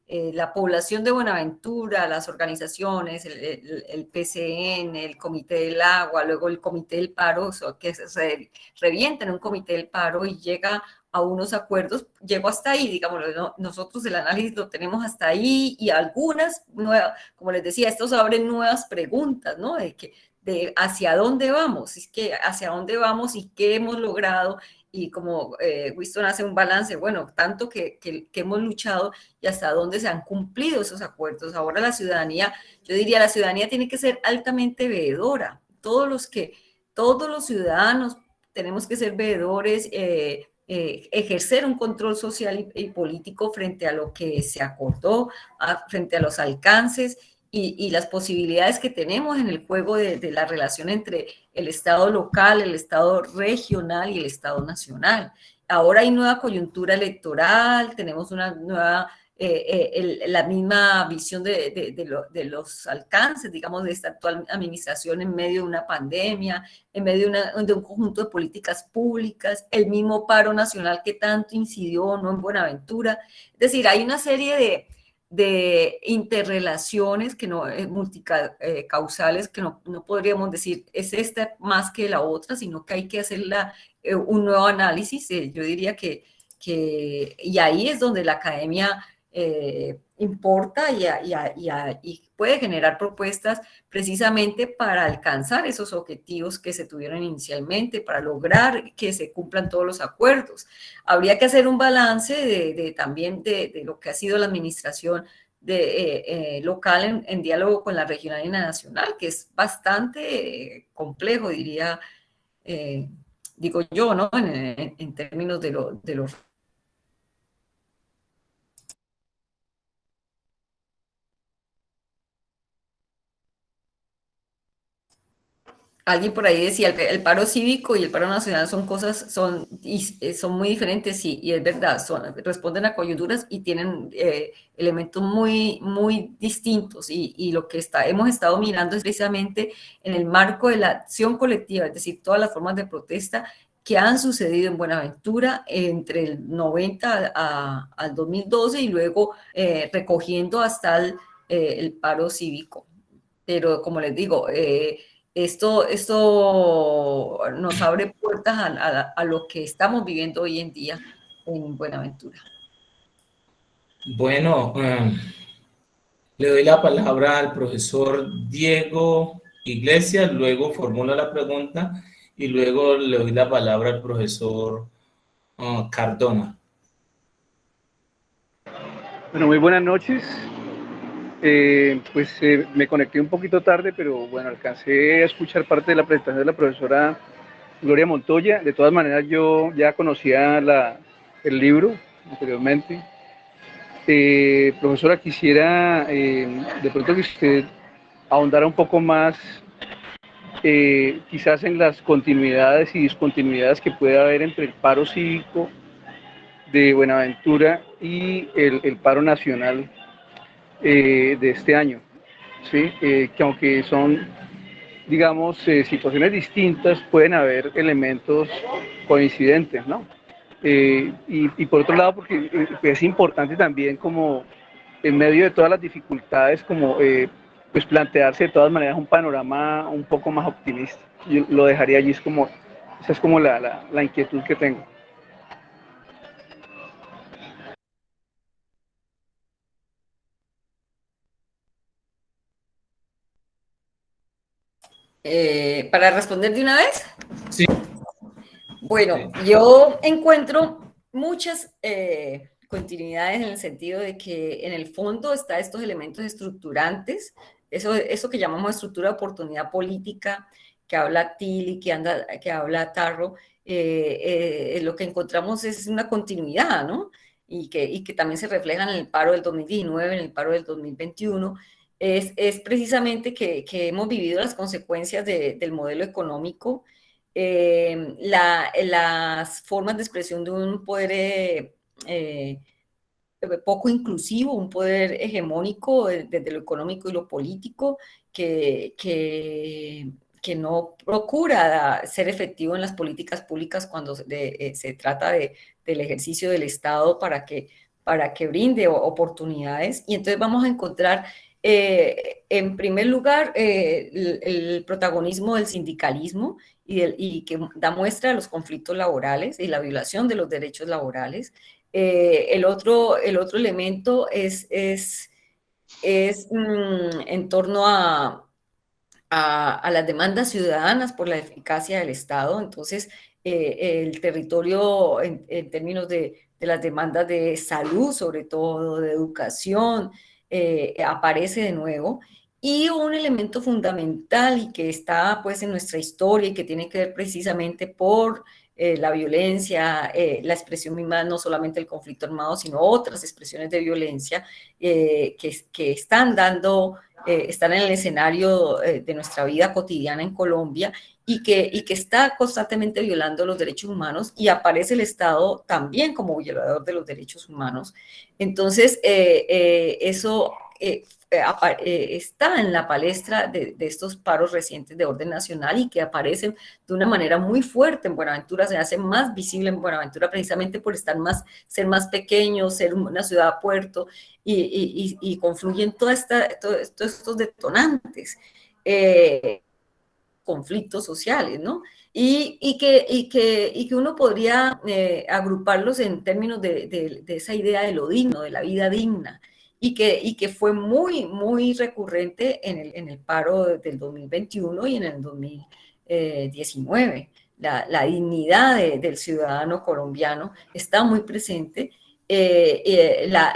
La población de Buenaventura, las organizaciones, el PCN, el Comité del Agua, luego el Comité del Paro, que se revienta en un Comité del Paro y llega a unos acuerdos, llegó hasta ahí, digamos, ¿no? Nosotros el análisis lo tenemos hasta ahí, y algunas nuevas, como les decía, estos abren nuevas preguntas, ¿no? De hacia dónde vamos, es que hacia dónde vamos y qué hemos logrado, y como Winston hace un balance, bueno, tanto que hemos luchado y hasta dónde se han cumplido esos acuerdos. Ahora la ciudadanía, yo diría, la ciudadanía tiene que ser altamente veedora. Todos los ciudadanos tenemos que ser veedores, ejercer un control social y político frente a lo que se acordó, frente a los alcances y las posibilidades que tenemos en el juego de la relación entre el Estado local, el Estado regional y el Estado nacional. Ahora hay nueva coyuntura electoral, tenemos una nueva, la misma visión de los alcances, digamos, de esta actual administración en medio de una pandemia, en medio de un conjunto de políticas públicas, el mismo paro nacional que tanto incidió, ¿no?, en Buenaventura. Es decir, hay una serie de interrelaciones que no, multicausales, que no podríamos decir es esta más que la otra, sino que hay que hacer un nuevo análisis. Yo diría y ahí es donde la academia importa y puede generar propuestas precisamente para alcanzar esos objetivos que se tuvieron inicialmente, para lograr que se cumplan todos los acuerdos. Habría que hacer un balance también de lo que ha sido la administración local en diálogo con la regional y la nacional, que es bastante complejo, digo yo, ¿no? En términos de los... Alguien por ahí decía, el paro cívico y el paro nacional son muy diferentes, y es verdad, responden a coyunturas y tienen elementos muy, muy distintos, y lo que hemos estado mirando es precisamente en el marco de la acción colectiva, es decir, todas las formas de protesta que han sucedido en Buenaventura entre el 90 al 2012, y luego recogiendo hasta el paro cívico. Pero como les digo, esto nos abre puertas a lo que estamos viviendo hoy en día en Buenaventura. Bueno, le doy la palabra al profesor Diego Iglesias, luego formula la pregunta y luego le doy la palabra al profesor Cardona. Bueno, muy buenas noches. Me conecté un poquito tarde, pero bueno, alcancé a escuchar parte de la presentación de la profesora Gloria Montoya. De todas maneras, yo ya conocía el libro anteriormente. Profesora, quisiera de pronto que usted ahondara un poco más, quizás en las continuidades y discontinuidades que puede haber entre el paro cívico de Buenaventura y el paro nacional de este año, ¿sí? Que aunque son, digamos, situaciones distintas, pueden haber elementos coincidentes, ¿no? Y por otro lado, porque es importante también, como en medio de todas las dificultades, como pues plantearse de todas maneras un panorama un poco más optimista. Yo lo dejaría allí, esa es como la inquietud que tengo. ¿Para responder de una vez? Sí. Bueno, yo encuentro muchas continuidades, en el sentido de que en el fondo está estos elementos estructurantes, eso que llamamos estructura de oportunidad política, que habla Tilly, que habla Tarro. Lo que encontramos es una continuidad, ¿no? Y que también se refleja en el paro del 2019, en el paro del 2021. Es precisamente que hemos vivido las consecuencias del modelo económico las formas de expresión de un poder poco inclusivo, un poder hegemónico desde lo económico y lo político, que no procura ser efectivo en las políticas públicas cuando se trata del ejercicio del Estado para que brinde oportunidades. Y entonces vamos a encontrar, en primer lugar, el protagonismo del sindicalismo y que da muestra de los conflictos laborales y la violación de los derechos laborales. El otro elemento es en torno a las demandas ciudadanas por la eficacia del Estado. Entonces, el territorio en términos de las demandas de salud, sobre todo, de educación, aparece de nuevo. Y un elemento fundamental y que está pues en nuestra historia y que tiene que ver precisamente por la violencia, la expresión misma, no solamente el conflicto armado, sino otras expresiones de violencia que están están en el escenario de nuestra vida cotidiana en Colombia y que está constantemente violando los derechos humanos, y aparece el Estado también como violador de los derechos humanos. Entonces, eso está en la palestra de estos paros recientes de orden nacional y que aparecen de una manera muy fuerte en Buenaventura. Se hace más visible en Buenaventura precisamente por ser más pequeño, ser una ciudad puerto, y confluyen todos estos detonantes, conflictos sociales, ¿no? Y que uno podría agruparlos en términos de esa idea de lo digno, de la vida digna, y que fue muy, muy recurrente en el paro del 2021 y en el 2019. La dignidad del ciudadano colombiano está muy presente. La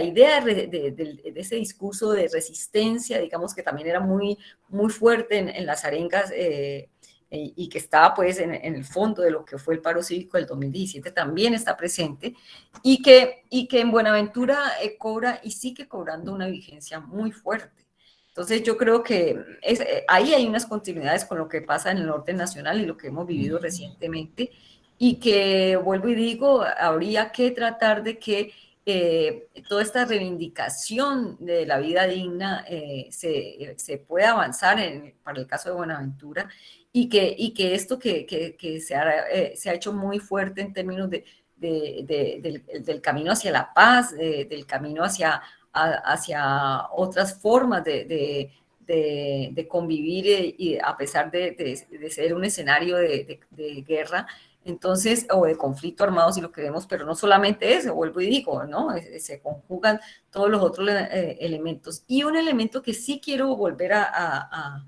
idea de ese discurso de resistencia, digamos, que también era muy, muy fuerte en las arengas, y que estaba pues en el fondo de lo que fue el paro cívico del 2017, también está presente, y que en Buenaventura cobra y sigue cobrando una vigencia muy fuerte. Entonces yo creo que ahí hay unas continuidades con lo que pasa en el orden nacional y lo que hemos vivido recientemente, y que, vuelvo y digo, habría que tratar de que toda esta reivindicación de la vida digna se pueda avanzar para el caso de Buenaventura, y que esto que se ha hecho muy fuerte en términos del camino hacia la paz, del camino hacia otras formas de convivir, y a pesar de ser un escenario de guerra, entonces, o de conflicto armado, si lo queremos, pero no solamente eso, vuelvo y digo, ¿no? Se conjugan todos los otros elementos. Y un elemento que sí quiero volver a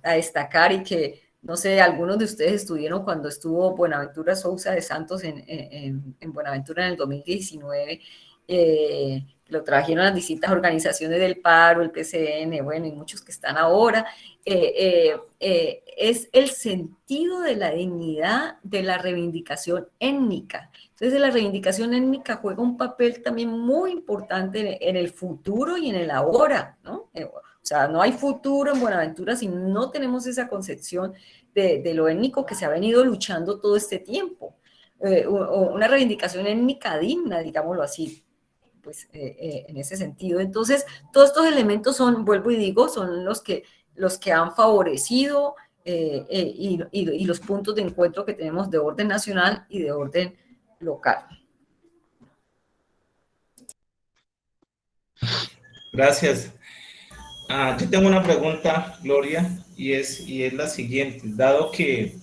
destacar, y que, no sé, algunos de ustedes estuvieron cuando estuvo Buenaventura Sousa de Santos en Buenaventura en el 2019, lo trajeron las distintas organizaciones del paro, el PCN, bueno, y muchos que están ahora, es el sentido de la dignidad de la reivindicación étnica. Entonces, la reivindicación étnica juega un papel también muy importante en el futuro y en el ahora, ¿no? O sea, no hay futuro en Buenaventura si no tenemos esa concepción de lo étnico que se ha venido luchando todo este tiempo. Una reivindicación étnica digna, digámoslo así, pues en ese sentido. Entonces, todos estos elementos vuelvo y digo, son los que han favorecido y los puntos de encuentro que tenemos de orden nacional y de orden local. Gracias. Yo tengo una pregunta, Gloria, y es la siguiente. Dado que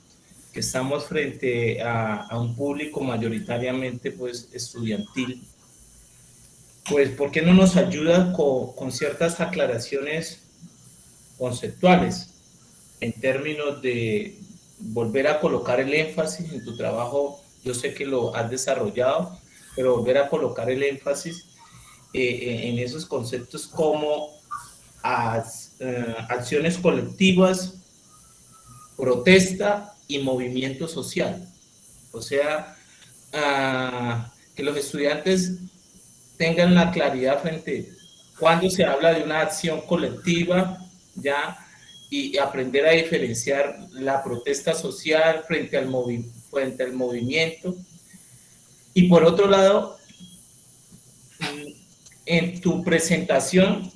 estamos frente a un público mayoritariamente pues estudiantil, pues ¿por qué no nos ayuda con ciertas aclaraciones conceptuales en términos de volver a colocar el énfasis en tu trabajo? Yo sé que lo has desarrollado, pero volver a colocar el énfasis en esos conceptos como acciones colectivas, protesta y movimiento social. O sea, que los estudiantes tengan la claridad frente cuando se habla de una acción colectiva, ya, y aprender a diferenciar la protesta social frente al movimiento. Y por otro lado, en tu presentación,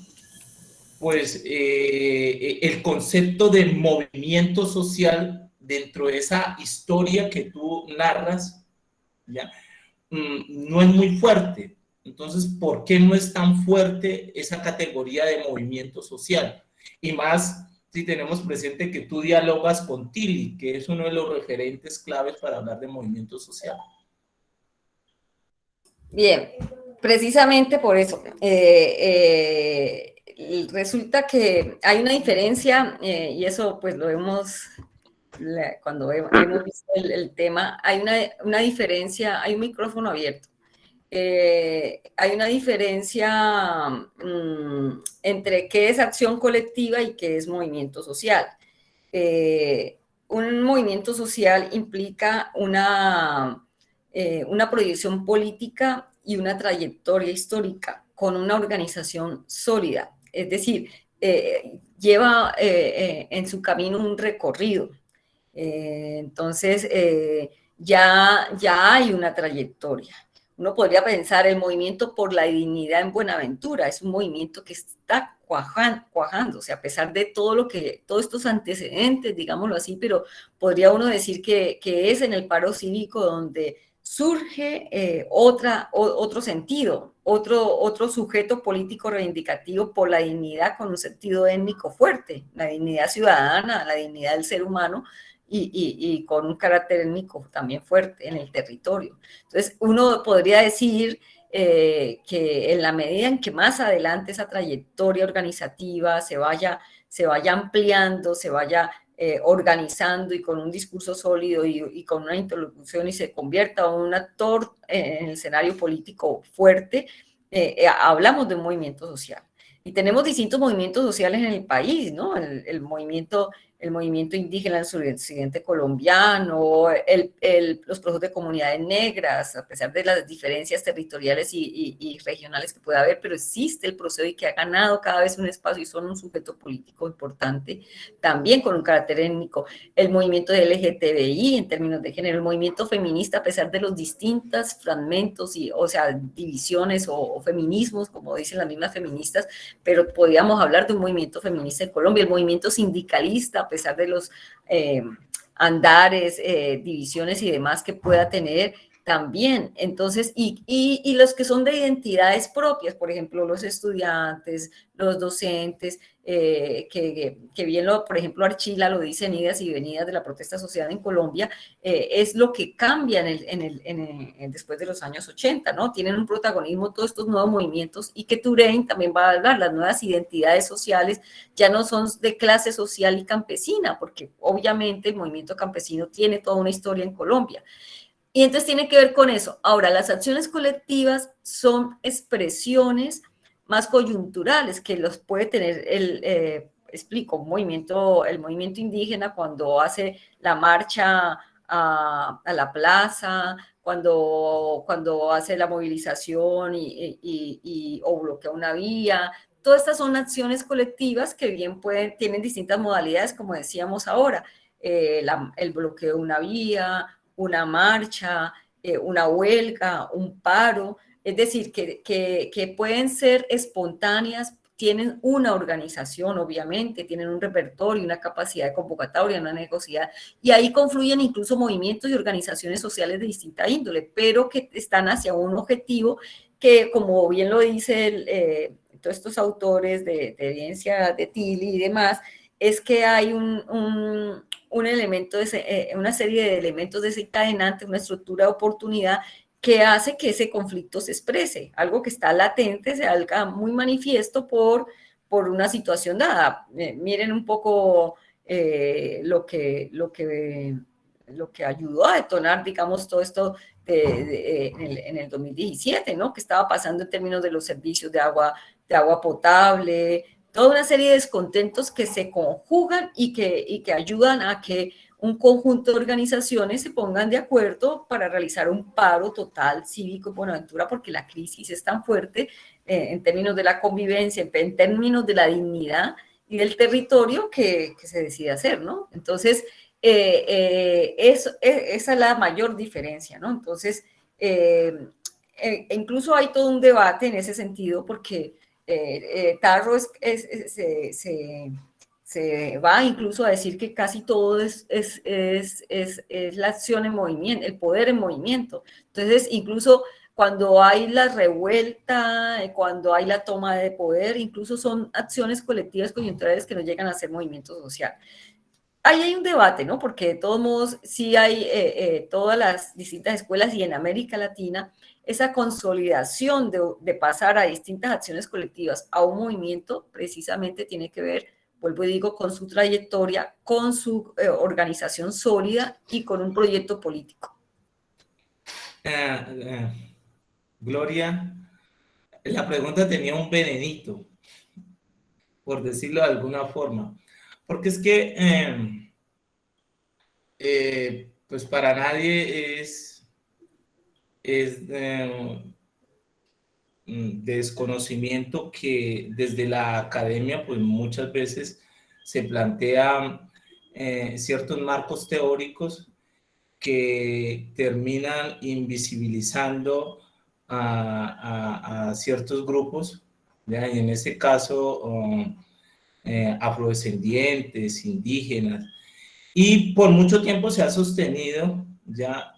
pues el concepto de movimiento social dentro de esa historia que tú narras, ¿ya? No es muy fuerte. Entonces, ¿por qué no es tan fuerte esa categoría de movimiento social? Y más si tenemos presente que tú dialogas con Tilly, que es uno de los referentes claves para hablar de movimiento social. Bien, precisamente por eso. Resulta que hay una diferencia, y eso pues lo hemos, cuando hemos visto el tema, hay una diferencia, hay un micrófono abierto. Hay una diferencia entre qué es acción colectiva y qué es movimiento social. Un movimiento social implica una proyección política y una trayectoria histórica con una organización sólida. Es decir, lleva en su camino un recorrido. Entonces, ya hay una trayectoria. Uno podría pensar el movimiento por la dignidad en Buenaventura, es un movimiento que está cuajando, o sea, a pesar de todos estos antecedentes, digámoslo así, pero podría uno decir que es en el paro cívico donde surge otro sentido, otro sujeto político reivindicativo por la dignidad con un sentido étnico fuerte, la dignidad ciudadana, la dignidad del ser humano, y con un carácter étnico también fuerte en el territorio. Entonces, uno podría decir que en la medida en que más adelante esa trayectoria organizativa se vaya ampliando, se vaya organizando y con un discurso sólido y con una interlocución y se convierta en un actor en el escenario político fuerte, hablamos de un movimiento social. Y tenemos distintos movimientos sociales en el país, ¿no? El movimiento indígena en el suroccidente colombiano, los procesos de comunidades negras, a pesar de las diferencias territoriales y regionales que pueda haber, pero existe el proceso y que ha ganado cada vez un espacio y son un sujeto político importante, también con un carácter étnico. El movimiento de LGTBI en términos de género, el movimiento feminista, a pesar de los distintos fragmentos, o sea, divisiones o feminismos, como dicen las mismas feministas, pero podríamos hablar de un movimiento feminista en Colombia, el movimiento sindicalista, a pesar de los andares, divisiones y demás que pueda tener también. Entonces, y los que son de identidades propias, por ejemplo, los estudiantes, los docentes, que bien por ejemplo, Archila lo dice en Idas y Venidas de la protesta social en Colombia, es lo que cambia después de los años 80, ¿no? Tienen un protagonismo todos estos nuevos movimientos y que Touraine también va a hablar, las nuevas identidades sociales ya no son de clase social y campesina, porque obviamente el movimiento campesino tiene toda una historia en Colombia. Y entonces tiene que ver con eso. Ahora, las acciones colectivas son expresiones más coyunturales que los puede tener explico, el movimiento indígena cuando hace la marcha a la plaza, cuando hace la movilización o bloquea una vía. Todas estas son acciones colectivas que bien tienen distintas modalidades, como decíamos ahora, el bloqueo de una vía, una marcha, una huelga, un paro, es decir, que pueden ser espontáneas, tienen una organización, obviamente, tienen un repertorio, una capacidad de convocatoria, una negociación, y ahí confluyen incluso movimientos y organizaciones sociales de distinta índole, pero que están hacia un objetivo que, como bien lo dice todos estos autores de evidencia de Tilly y demás, es que hay un elemento, una serie de elementos desencadenantes, una estructura de oportunidad que hace que ese conflicto se exprese, algo que está latente, se haga muy manifiesto por una situación dada. Miren un poco lo que ayudó a detonar, digamos, todo esto en el 2017, ¿no? Que estaba pasando en términos de los servicios de agua potable, toda una serie de descontentos que se conjugan y que ayudan a que un conjunto de organizaciones se pongan de acuerdo para realizar un paro total cívico en Buenaventura, porque la crisis es tan fuerte en términos de la convivencia, en términos de la dignidad, y del territorio que se decide hacer, ¿no? Entonces, esa es la mayor diferencia, ¿no? Entonces, incluso hay todo un debate en ese sentido porque Tarro se va incluso a decir que casi todo es la acción en movimiento, el poder en movimiento. Entonces, incluso cuando hay la revuelta, cuando hay la toma de poder, incluso son acciones colectivas coyunturales que no llegan a ser movimiento social. Ahí hay un debate, ¿no? Porque de todos modos sí hay todas las distintas escuelas y en América Latina esa consolidación de pasar a distintas acciones colectivas a un movimiento precisamente tiene que ver, vuelvo y digo, con su trayectoria, con su organización sólida y con un proyecto político. Gloria, la pregunta tenía un venenito, por decirlo de alguna forma, porque es que pues para nadie es desconocimiento que desde la academia pues muchas veces se plantean ciertos marcos teóricos que terminan invisibilizando a ciertos grupos, ¿ya? Y en ese caso afrodescendientes, indígenas, y por mucho tiempo se ha sostenido ya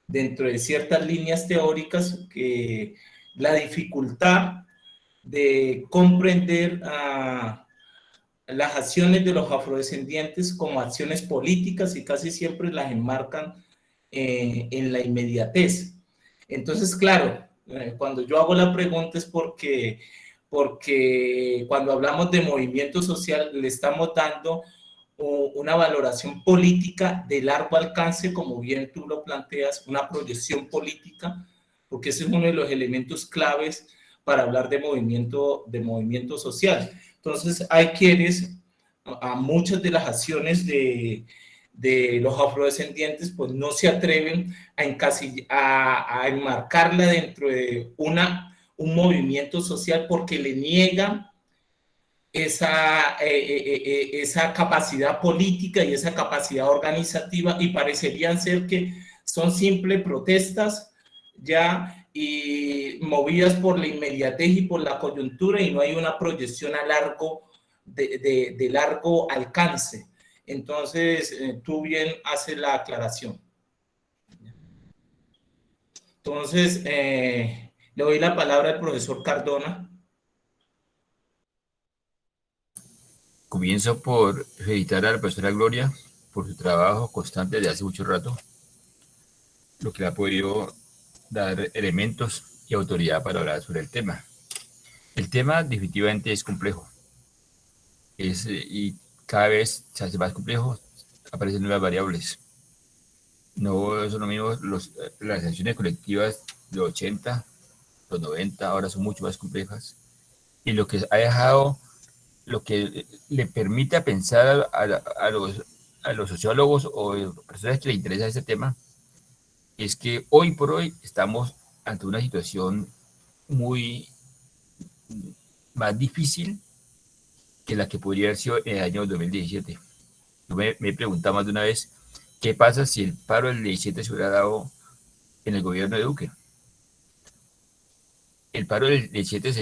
dentro de ciertas líneas teóricas que la dificultad de comprender las acciones de los afrodescendientes como acciones políticas y casi siempre las enmarcan en la inmediatez. Entonces, claro, cuando yo hago la pregunta es porque cuando hablamos de movimiento social le estamos dando una valoración política de largo alcance, como bien tú lo planteas, una proyección política, porque ese es uno de los elementos claves para hablar de movimiento social. Entonces, hay quienes, a muchas de las acciones de los afrodescendientes, pues no se atreven a enmarcarla dentro de un movimiento social porque le niegan esa capacidad política y esa capacidad organizativa, y parecerían ser que son simples protestas ya y movidas por la inmediatez y por la coyuntura, y no hay una proyección de largo alcance. Entonces, tú bien haces la aclaración. Entonces, le doy la palabra al profesor Cardona. Comienzo por felicitar a la profesora Gloria por su trabajo constante desde hace mucho rato, lo que le ha podido dar elementos y autoridad para hablar sobre el tema. El tema definitivamente es complejo, y cada vez se hace más complejo, aparecen nuevas variables. No son lo mismo las acciones colectivas de 80, los 90, ahora son mucho más complejas, y lo que ha dejado, lo que le permite pensar a los sociólogos o personas que les interesa este tema, es que hoy por hoy estamos ante una situación muy más difícil que la que podría haber sido en el año 2017. Yo me he preguntado más de una vez, ¿qué pasa si el paro del 17 se hubiera dado en el gobierno de Duque? El paro del 17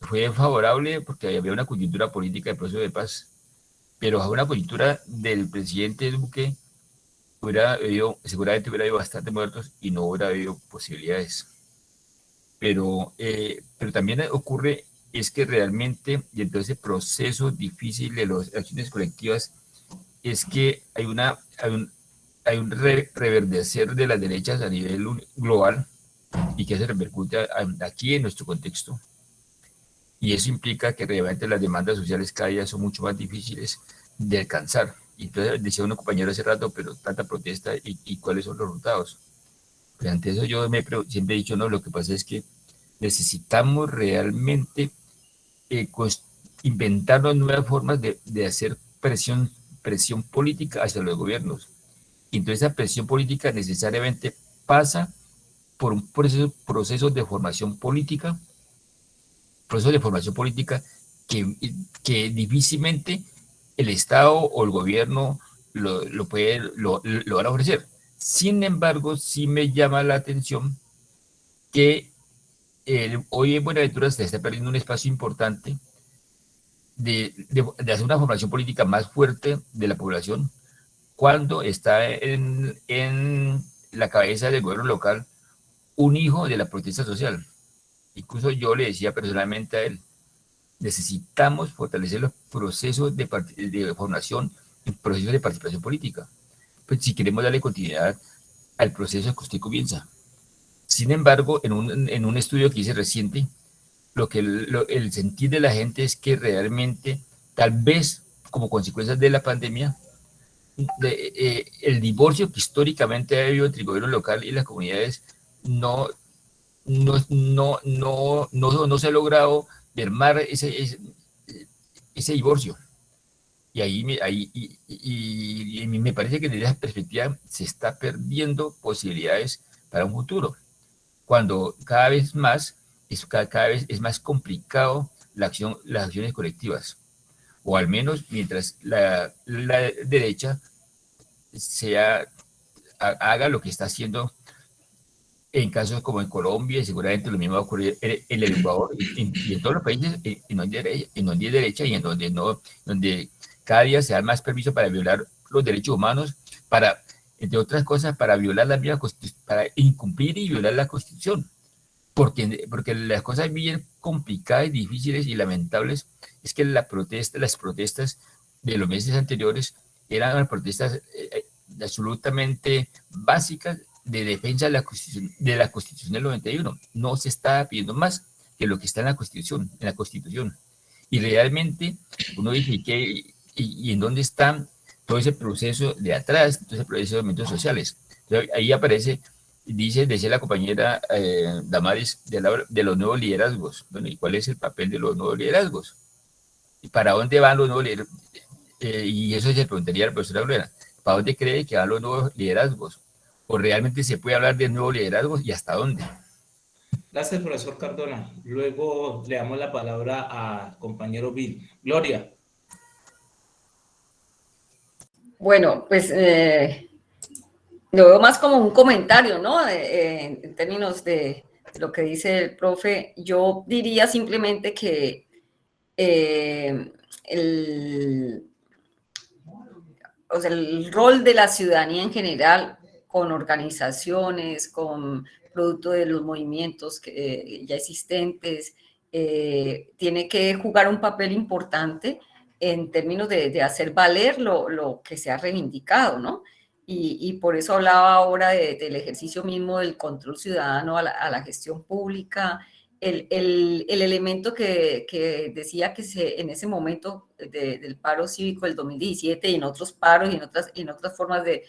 fue favorable porque había una coyuntura política de proceso de paz, pero a una coyuntura del presidente Duque seguramente hubiera habido bastantes muertos y no hubiera habido posibilidades. Pero también ocurre es que realmente dentro de ese proceso difícil de las acciones colectivas es que hay un reverdecer de las derechas a nivel global y que se repercute aquí en nuestro contexto. Y eso implica que realmente las demandas sociales cada día son mucho más difíciles de alcanzar. Y entonces decía un compañero hace rato, pero tanta protesta y cuáles son los resultados. Pero ante eso yo siempre he dicho, no, lo que pasa es que necesitamos realmente inventarnos nuevas formas de hacer presión política hacia los gobiernos. Y entonces esa presión política necesariamente pasa por un proceso de formación política que difícilmente el Estado o el gobierno lo van a ofrecer. Sin embargo, sí me llama la atención que hoy en Buenaventura se está perdiendo un espacio importante de hacer una formación política más fuerte de la población cuando está en la cabeza del gobierno local un hijo de la protesta social. Incluso yo le decía personalmente a él, necesitamos fortalecer los procesos de formación y procesos de participación política, pues si queremos darle continuidad al proceso que usted comienza. Sin embargo, en un estudio que hice reciente, el sentir de la gente es que realmente, tal vez como consecuencia de la pandemia, el divorcio que históricamente ha habido entre el gobierno local y las comunidades no se ha logrado mermar ese divorcio. Y me parece que desde esa perspectiva se está perdiendo posibilidades para un futuro, cuando cada vez es más complicado las acciones colectivas, o al menos mientras la derecha haga lo que está haciendo en casos como en Colombia, y seguramente lo mismo va a ocurrir en el Ecuador y en todos los países en donde hay derecha y en donde cada día se da más permiso para violar los derechos humanos, entre otras cosas, para violar para incumplir y violar la Constitución. Porque las cosas bien complicadas, difíciles y lamentables es que las protestas de los meses anteriores eran protestas absolutamente básicas de defensa de la Constitución del 91. No se está pidiendo más que lo que está en la Constitución. Y realmente uno dice, ¿y en dónde está todo ese proceso de atrás, todo ese proceso de movimientos sociales? Entonces, ahí aparece, decía la compañera Damaris, de los nuevos liderazgos. Bueno, ¿y cuál es el papel de los nuevos liderazgos? ¿Y para dónde van los nuevos liderazgos? Y eso se preguntaría a la profesora Gloria, ¿para dónde cree que van los nuevos liderazgos? ¿O realmente se puede hablar de nuevos liderazgos y hasta dónde? Gracias, profesor Cardona. Luego le damos la palabra al compañero Bill. Gloria. Bueno, pues lo veo más como un comentario, ¿no? En términos de lo que dice el profe, yo diría simplemente que el rol de la ciudadanía en general, con organizaciones, con producto de los movimientos ya existentes, tiene que jugar un papel importante en términos de hacer valer lo que se ha reivindicado, ¿no? Y por eso hablaba ahora del ejercicio mismo del control ciudadano a la gestión pública, el elemento que decía que en ese momento del paro cívico del 2017 y en otros paros y en otras formas de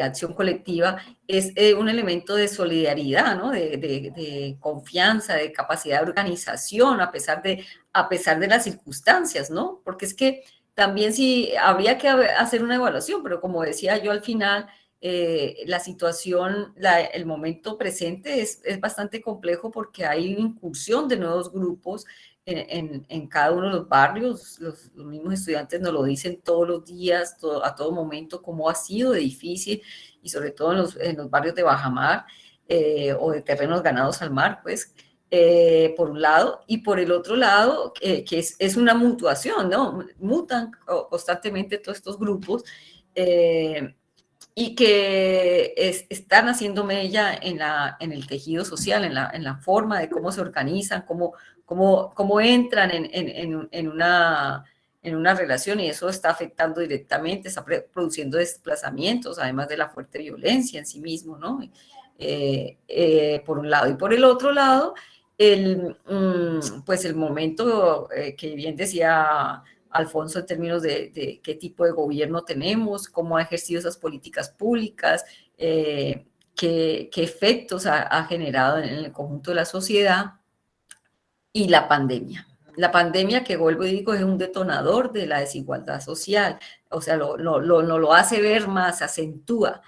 acción colectiva, es un elemento de solidaridad, ¿no? de confianza, de capacidad de organización, a pesar de las circunstancias, ¿no? Porque es que también sí habría que hacer una evaluación, pero como decía yo al final, la situación, el momento presente es bastante complejo porque hay una incursión de nuevos grupos en cada uno de los barrios. Los mismos estudiantes nos lo dicen todos los días, a todo momento, cómo ha sido de difícil, y sobre todo en los barrios de bajamar o de terrenos ganados al mar, pues, por un lado, y por el otro lado, que es una mutuación, ¿no? Mutan constantemente todos estos grupos y que están haciendo mella en el tejido social, en la forma de cómo se organizan, cómo entran en una relación, y eso está afectando directamente, está produciendo desplazamientos, además de la fuerte violencia en sí mismo, ¿no? Por un lado. Y por el otro lado, pues el momento que bien decía Alfonso en términos de qué tipo de gobierno tenemos, cómo ha ejercido esas políticas públicas, qué efectos ha generado en el conjunto de la sociedad, y la pandemia. La pandemia, que vuelvo y digo, es un detonador de la desigualdad social, o sea, lo hace ver más, se acentúa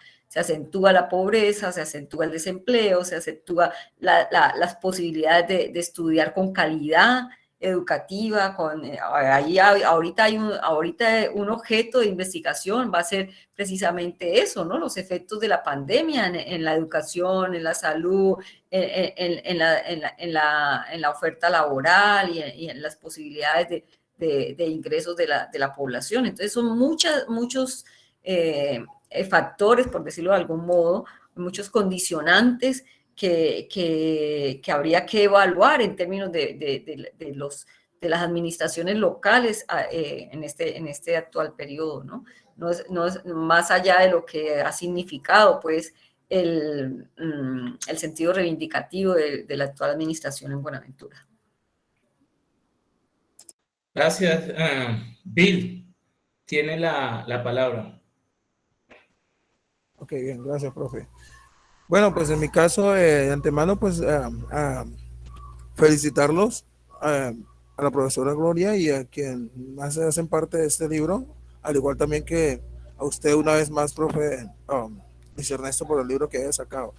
la pobreza, se acentúa el desempleo, se acentúa las posibilidades de estudiar con calidad, educativa, ahorita hay un objeto de investigación, va a ser precisamente eso, ¿no? Los efectos de la pandemia en la educación, en la salud, en la oferta laboral y en las posibilidades de ingresos de la población. Entonces son muchos factores, por decirlo de algún modo, muchos condicionantes que habría que evaluar en términos de las administraciones locales en este actual periodo, ¿no? No es más allá de lo que ha significado, pues, el sentido reivindicativo de la actual administración en Buenaventura. Gracias. Bill, tiene la palabra. Ok, bien, gracias, profe. Bueno, pues en mi caso, de antemano, pues felicitarlos a la profesora Gloria y a quien más hacen parte de este libro, al igual también que a usted una vez más, profe Luis Ernesto, por el libro que haya sacado.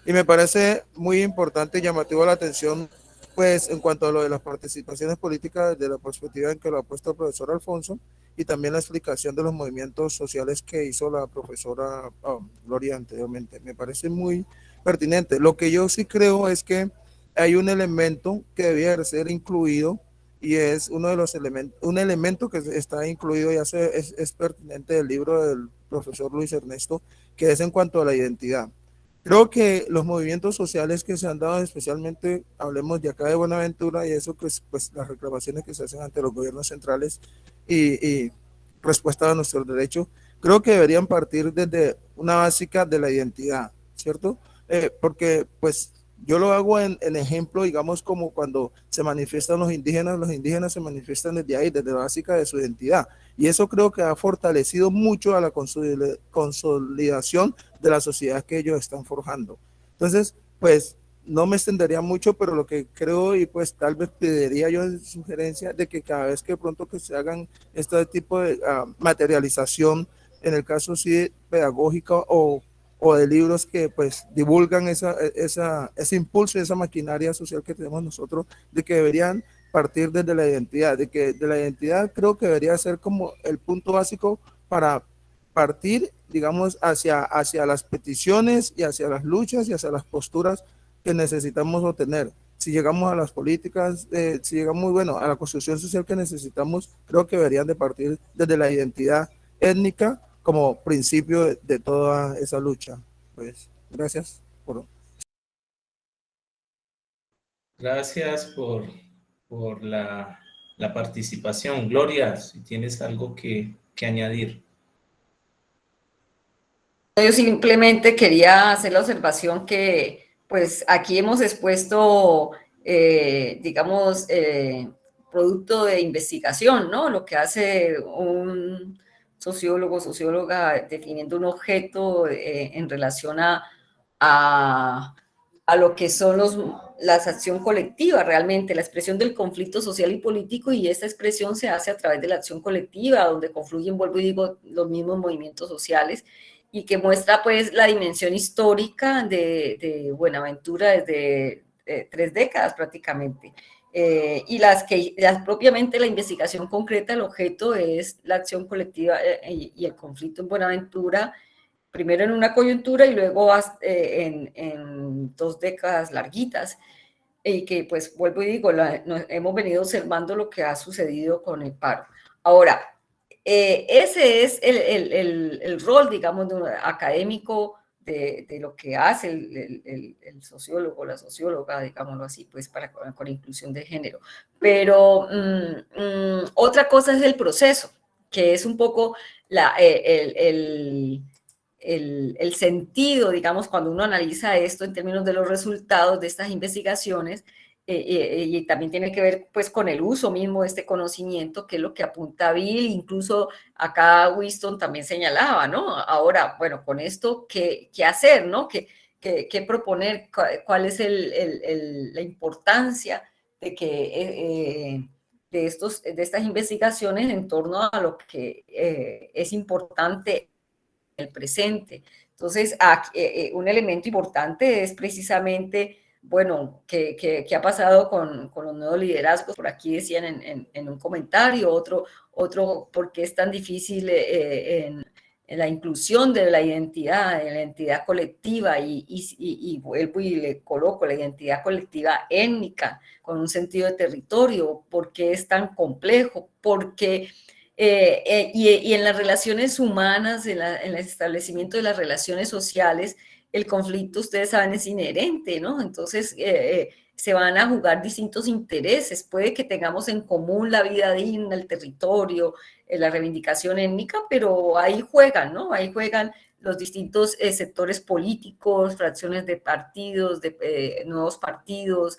Y me parece muy importante y llamativo la atención, pues en cuanto a lo de las participaciones políticas, de la perspectiva en que lo ha puesto el profesor Alfonso, y también la explicación de los movimientos sociales que hizo la profesora Gloria anteriormente. Me parece muy pertinente. Lo que yo sí creo es que hay un elemento que debía ser incluido y es uno de los elementos, un elemento que está incluido y es pertinente del libro del profesor Luis Ernesto, que es en cuanto a la identidad. Creo que los movimientos sociales que se han dado, especialmente, hablemos de acá de Buenaventura y eso, pues las reclamaciones que se hacen ante los gobiernos centrales y respuesta a nuestros derechos, creo que deberían partir desde una básica de la identidad, ¿cierto? Porque pues yo lo hago en ejemplo, digamos, como cuando se manifiestan los indígenas se manifiestan desde ahí, desde la básica de su identidad. Y eso creo que ha fortalecido mucho a la consolidación de la sociedad que ellos están forjando. Entonces, pues no me extendería mucho, pero lo que creo y pues tal vez pediría yo en sugerencia de que cada vez que pronto que se hagan este tipo de materialización, en el caso sí pedagógica o de libros que pues divulgan ese impulso y esa maquinaria social que tenemos nosotros, de que deberían partir desde la identidad, de que de la identidad creo que debería ser como el punto básico para partir, digamos, hacia las peticiones y hacia las luchas y hacia las posturas que necesitamos obtener. Si llegamos a las políticas, si llegamos, bueno, a la construcción social que necesitamos, creo que deberían de partir desde la identidad étnica como principio de toda esa lucha. Pues, gracias Gracias por la participación. Gloria, si tienes algo que añadir. Yo simplemente quería hacer la observación que, pues, aquí hemos expuesto, digamos, producto de investigación, ¿no? Lo que hace un socióloga definiendo un objeto en relación a lo que son la acción colectiva realmente, la expresión del conflicto social y político, y esta expresión se hace a través de la acción colectiva, donde confluyen, vuelvo y digo, los mismos movimientos sociales, y que muestra pues la dimensión histórica de Buenaventura desde 3 décadas prácticamente. Y propiamente la investigación concreta, el objeto es la acción colectiva y el conflicto en Buenaventura, primero en una coyuntura y luego en 2 décadas larguitas, y que pues vuelvo y digo, hemos venido observando lo que ha sucedido con el paro. Ahora, ese es el rol, digamos, de un académico de lo que hace el sociólogo, la socióloga, digámoslo así, pues con inclusión de género. Pero otra cosa es el proceso, que es un poco el sentido, digamos, cuando uno analiza esto en términos de los resultados de estas investigaciones, y también tiene que ver pues con el uso mismo de este conocimiento, que es lo que apunta Bill, incluso acá Winston también señalaba, ¿no? Ahora, bueno, con esto, ¿qué hacer, no? ¿Qué proponer? ¿Cuál es la importancia de que de estas investigaciones en torno a lo que es importante el presente? Entonces, un elemento importante es precisamente bueno, ¿qué ha pasado con los nuevos liderazgos? Por aquí decían en un comentario, otro, ¿por qué es tan difícil en la inclusión de la identidad colectiva? Y vuelvo y le coloco la identidad colectiva étnica, con un sentido de territorio. ¿Por qué es tan complejo? Porque y en las relaciones humanas, en el establecimiento de las relaciones sociales, el conflicto, ustedes saben, es inherente, ¿no? Entonces, se van a jugar distintos intereses. Puede que tengamos en común la vida digna, el territorio, la reivindicación étnica, pero ahí juegan, ¿no? Ahí juegan los distintos sectores políticos, fracciones de partidos, de nuevos partidos,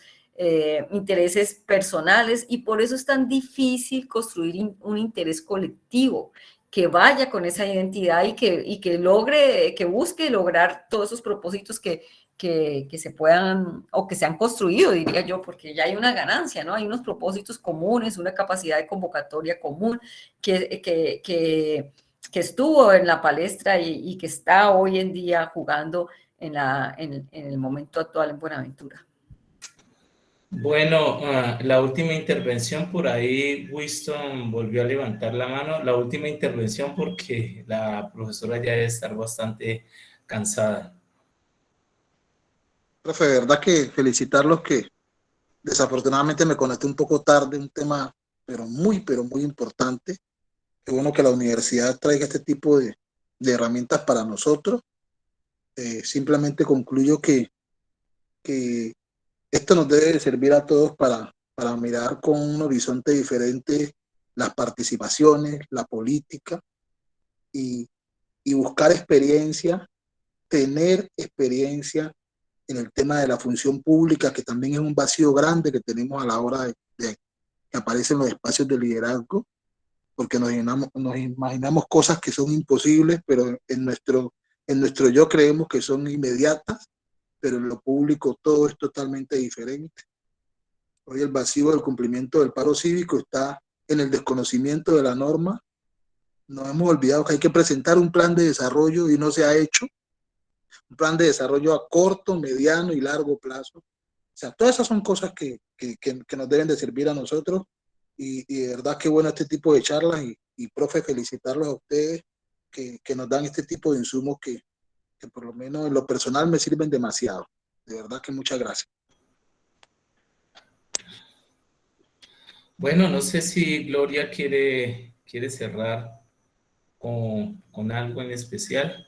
intereses personales, y por eso es tan difícil construir un interés colectivo que vaya con esa identidad y que logre, que busque lograr todos esos propósitos que se puedan, o que se han construido, diría yo, porque ya hay una ganancia, ¿no? Hay unos propósitos comunes, una capacidad de convocatoria común que estuvo en la palestra y que está hoy en día jugando en el momento actual en Buenaventura. Bueno, la última intervención por ahí, Winston volvió a levantar la mano. La última intervención porque la profesora ya debe estar bastante cansada. Profe, de verdad que felicitarlos, que desafortunadamente me conecté un poco tarde, un tema pero muy importante. Es bueno que la universidad traiga este tipo de herramientas para nosotros. Simplemente concluyo que esto nos debe servir a todos para mirar con un horizonte diferente las participaciones, la política y buscar experiencia, tener experiencia en el tema de la función pública, que también es un vacío grande que tenemos a la hora de que aparecen los espacios de liderazgo, porque nos imaginamos cosas que son imposibles, pero en nuestro yo creemos que son inmediatas, pero en lo público todo es totalmente diferente. Hoy el vacío del cumplimiento del paro cívico está en el desconocimiento de la norma. Nos hemos olvidado que hay que presentar un plan de desarrollo y no se ha hecho. Un plan de desarrollo a corto, mediano y largo plazo. O sea, todas esas son cosas que nos deben de servir a nosotros, y de verdad que bueno este tipo de charlas, y profe, felicitarlos a ustedes que nos dan este tipo de insumos que por lo menos en lo personal me sirven demasiado. De verdad que muchas gracias. Bueno, no sé si Gloria quiere cerrar con algo en especial.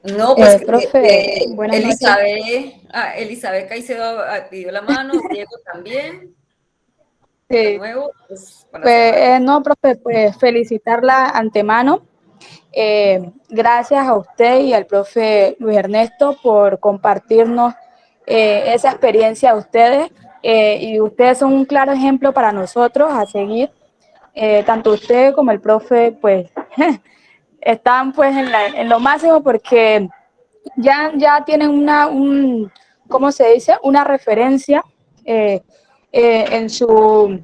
No, pues profe, buenas noches. Elizabeth Caicedo pidió la mano, Diego también. Sí. De nuevo, pues, no, profe, pues felicitarla antemano. Gracias a usted y al profe Luis Ernesto por compartirnos esa experiencia de ustedes, y ustedes son un claro ejemplo para nosotros a seguir. Tanto usted como el profe pues están pues en lo máximo, porque ya tienen ¿cómo se dice? Una referencia en su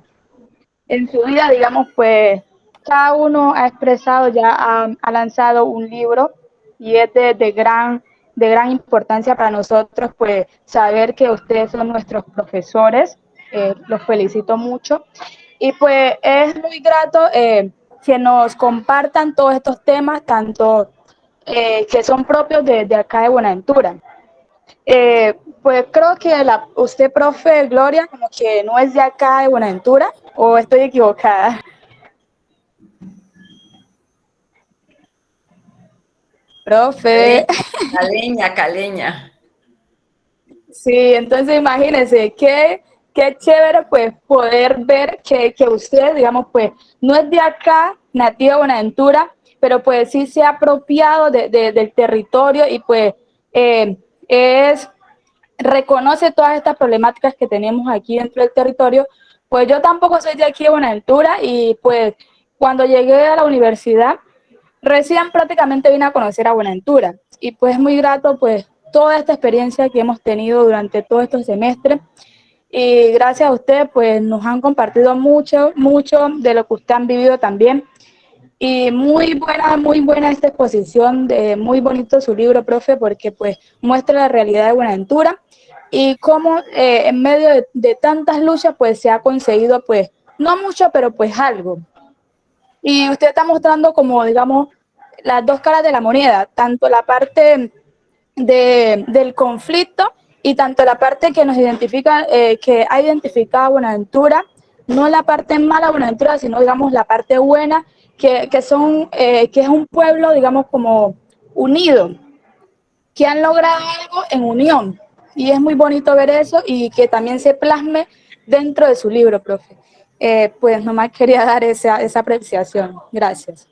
vida, digamos, pues cada uno ha expresado, ya ha lanzado un libro, y es de gran importancia para nosotros, pues saber que ustedes son nuestros profesores. Los felicito mucho, y pues es muy grato que nos compartan todos estos temas, tanto que son propios de acá de Buenaventura. Pues creo que usted, profe Gloria, como que no es de acá de Buenaventura, ¿o estoy equivocada? Profe. Caleña. Sí, entonces imagínense qué chévere pues poder ver que usted, digamos, pues no es de acá, nativa de Buenaventura, pero pues sí se ha apropiado del territorio, y pues reconoce todas estas problemáticas que tenemos aquí dentro del territorio. Pues yo tampoco soy de aquí de Buenaventura, y pues cuando llegué a la universidad recién prácticamente vine a conocer a Buenaventura, y pues es muy grato pues toda esta experiencia que hemos tenido durante todos estos semestres, y gracias a ustedes pues nos han compartido mucho de lo que ustedes han vivido también. Y muy buena esta exposición, muy bonito su libro, profe, porque pues muestra la realidad de Buenaventura y cómo en medio de tantas luchas pues se ha conseguido pues, no mucho, pero pues algo. Y usted está mostrando como, digamos, las dos caras de la moneda, tanto la parte del conflicto y tanto la parte que nos identifica, que ha identificado a Buenaventura, no la parte mala de Buenaventura, sino digamos la parte buena, que es un pueblo, digamos, como unido, que han logrado algo en unión. Y es muy bonito ver eso y que también se plasme dentro de su libro, profe. Pues nomás quería dar esa apreciación. Gracias.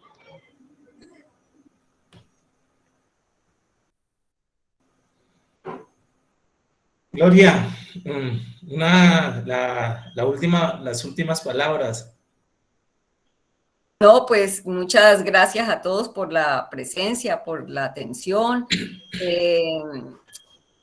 Gloria, las últimas palabras. No, pues muchas gracias a todos por la presencia, por la atención.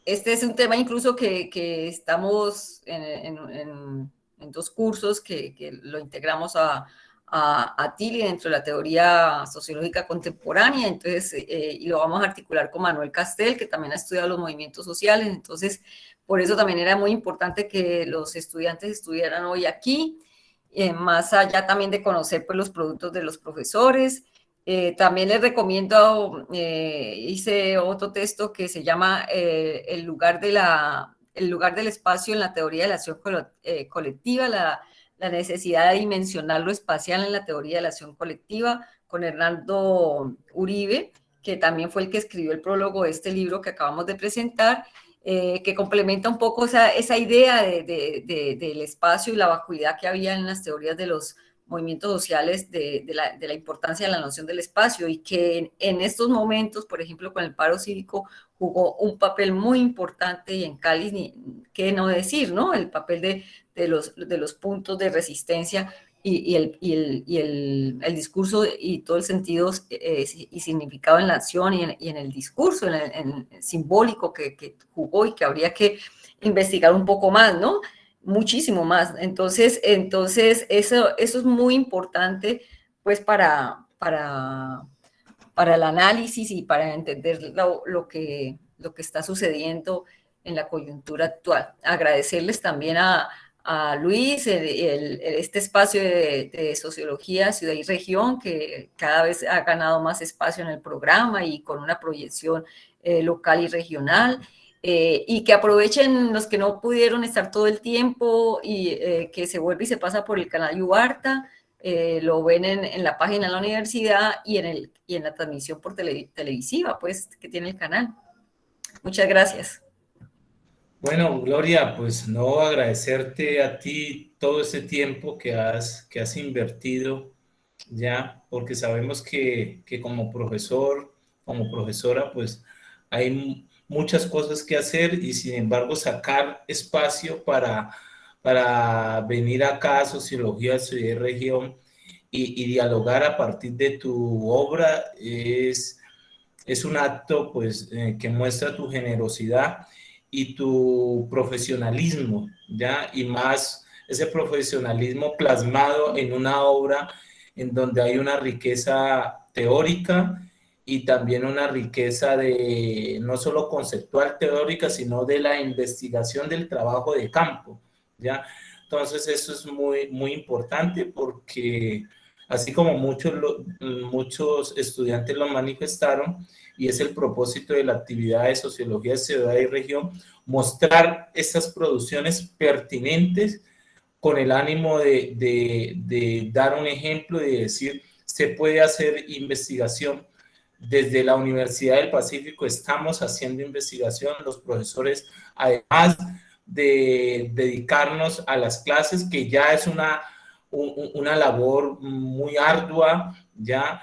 Este es un tema incluso que estamos en dos cursos que lo integramos a TILI dentro de la teoría sociológica contemporánea, entonces, y lo vamos a articular con Manuel Castel, que también ha estudiado los movimientos sociales, entonces, por eso también era muy importante que los estudiantes estuvieran hoy aquí, más allá también de conocer pues, los productos de los profesores. También les recomiendo, hice otro texto que se llama el lugar del espacio en la teoría de la acción colectiva, la necesidad de dimensionar lo espacial en la teoría de la acción colectiva, con Hernando Uribe, que también fue el que escribió el prólogo de este libro que acabamos de presentar, que complementa un poco esa idea del espacio y la vacuidad que había en las teorías de los movimientos sociales de la importancia de la noción del espacio y que en estos momentos, por ejemplo, con el paro cívico, jugó un papel muy importante y en Cali, qué no decir, ¿no? El papel de los puntos de resistencia y el discurso y todo el sentido y significado en la acción y en el discurso, en el simbólico que jugó y que habría que investigar un poco más, ¿no? Muchísimo más. Entonces eso es muy importante, pues, para el análisis y para entender lo que está sucediendo en la coyuntura actual. Agradecerles también a Luis este espacio de sociología, ciudad y región, que cada vez ha ganado más espacio en el programa y con una proyección local y regional. Y que aprovechen los que no pudieron estar todo el tiempo y que se vuelve y se pasa por el canal Yubarta, lo ven en la página de la universidad y en la transmisión por televisiva, pues, que tiene el canal. Muchas gracias. Bueno, Gloria, pues no agradecerte a ti todo ese tiempo que has invertido ya, porque sabemos que como profesor, como profesora, pues hay muchas cosas que hacer y sin embargo sacar espacio para venir acá a Sociología, Ciudad y Región y dialogar a partir de tu obra es un acto pues que muestra tu generosidad y tu profesionalismo, ¿ya? Y más ese profesionalismo plasmado en una obra en donde hay una riqueza teórica y también una riqueza de no solo conceptual teórica, sino de la investigación del trabajo de campo, ¿ya? Entonces eso es muy, muy importante porque así como muchos estudiantes lo manifestaron, y es el propósito de la actividad de Sociología de Ciudad y Región, mostrar estas producciones pertinentes con el ánimo de dar un ejemplo y de decir, se puede hacer investigación. Desde la Universidad del Pacífico estamos haciendo investigación, los profesores, además de dedicarnos a las clases, que ya es una labor muy ardua, ya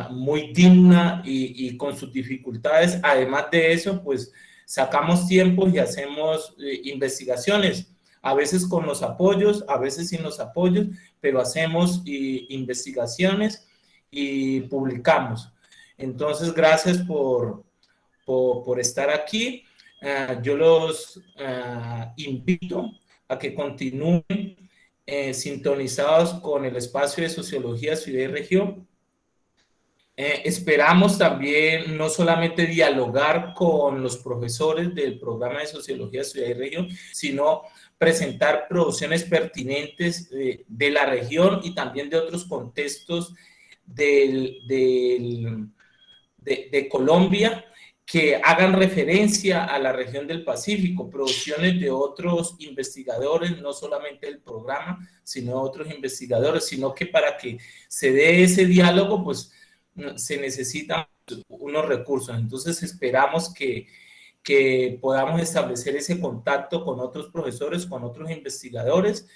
muy digna y con sus dificultades. Además de eso, pues sacamos tiempo y hacemos investigaciones, a veces con los apoyos, a veces sin los apoyos, pero hacemos investigaciones y publicamos. Entonces, gracias por estar aquí. Yo los invito a que continúen sintonizados con el espacio de Sociología, Ciudad y Región, Esperamos también no solamente dialogar con los profesores del programa de Sociología, Ciudad y Región, sino presentar producciones pertinentes de la región y también de otros contextos de Colombia que hagan referencia a la región del Pacífico, producciones de otros investigadores, no solamente del programa, sino otros investigadores, sino que para que se dé ese diálogo, pues se necesitan unos recursos. Entonces esperamos que podamos establecer ese contacto con otros profesores, con otros investigadores,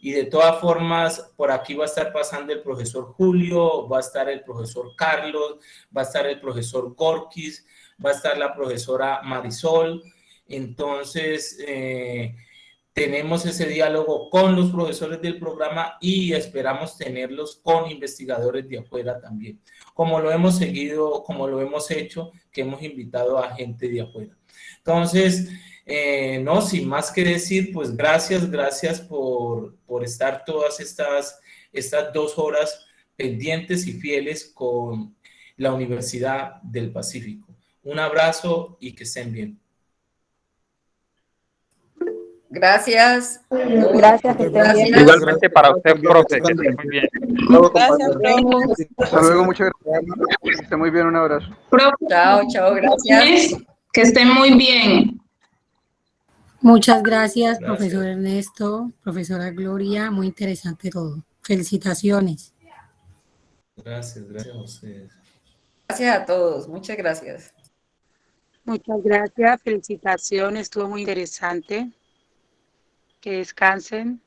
y de todas formas, por aquí va a estar pasando el profesor Julio, va a estar el profesor Carlos, va a estar el profesor Gorkis, va a estar la profesora Marisol. Entonces, tenemos ese diálogo con los profesores del programa y esperamos tenerlos con investigadores de afuera también, como lo hemos seguido, como lo hemos hecho, que hemos invitado a gente de afuera. Entonces, no, sin más que decir, pues gracias por estar todas estas 2 horas pendientes y fieles con la Universidad del Pacífico. Un abrazo y que estén bien. Gracias. Gracias, que estén bien. Igualmente para usted, profe, que esté muy bien. Gracias, profe. Hasta luego, muchas gracias. Que esté muy bien, un abrazo. Chao, gracias. Que estén muy bien. Muchas gracias, Gracias. profesor Ernesto, profesora Gloria, muy interesante todo. Felicitaciones. Gracias a ustedes. Gracias a todos, muchas gracias. Muchas gracias, felicitaciones, estuvo muy interesante. Que descansen.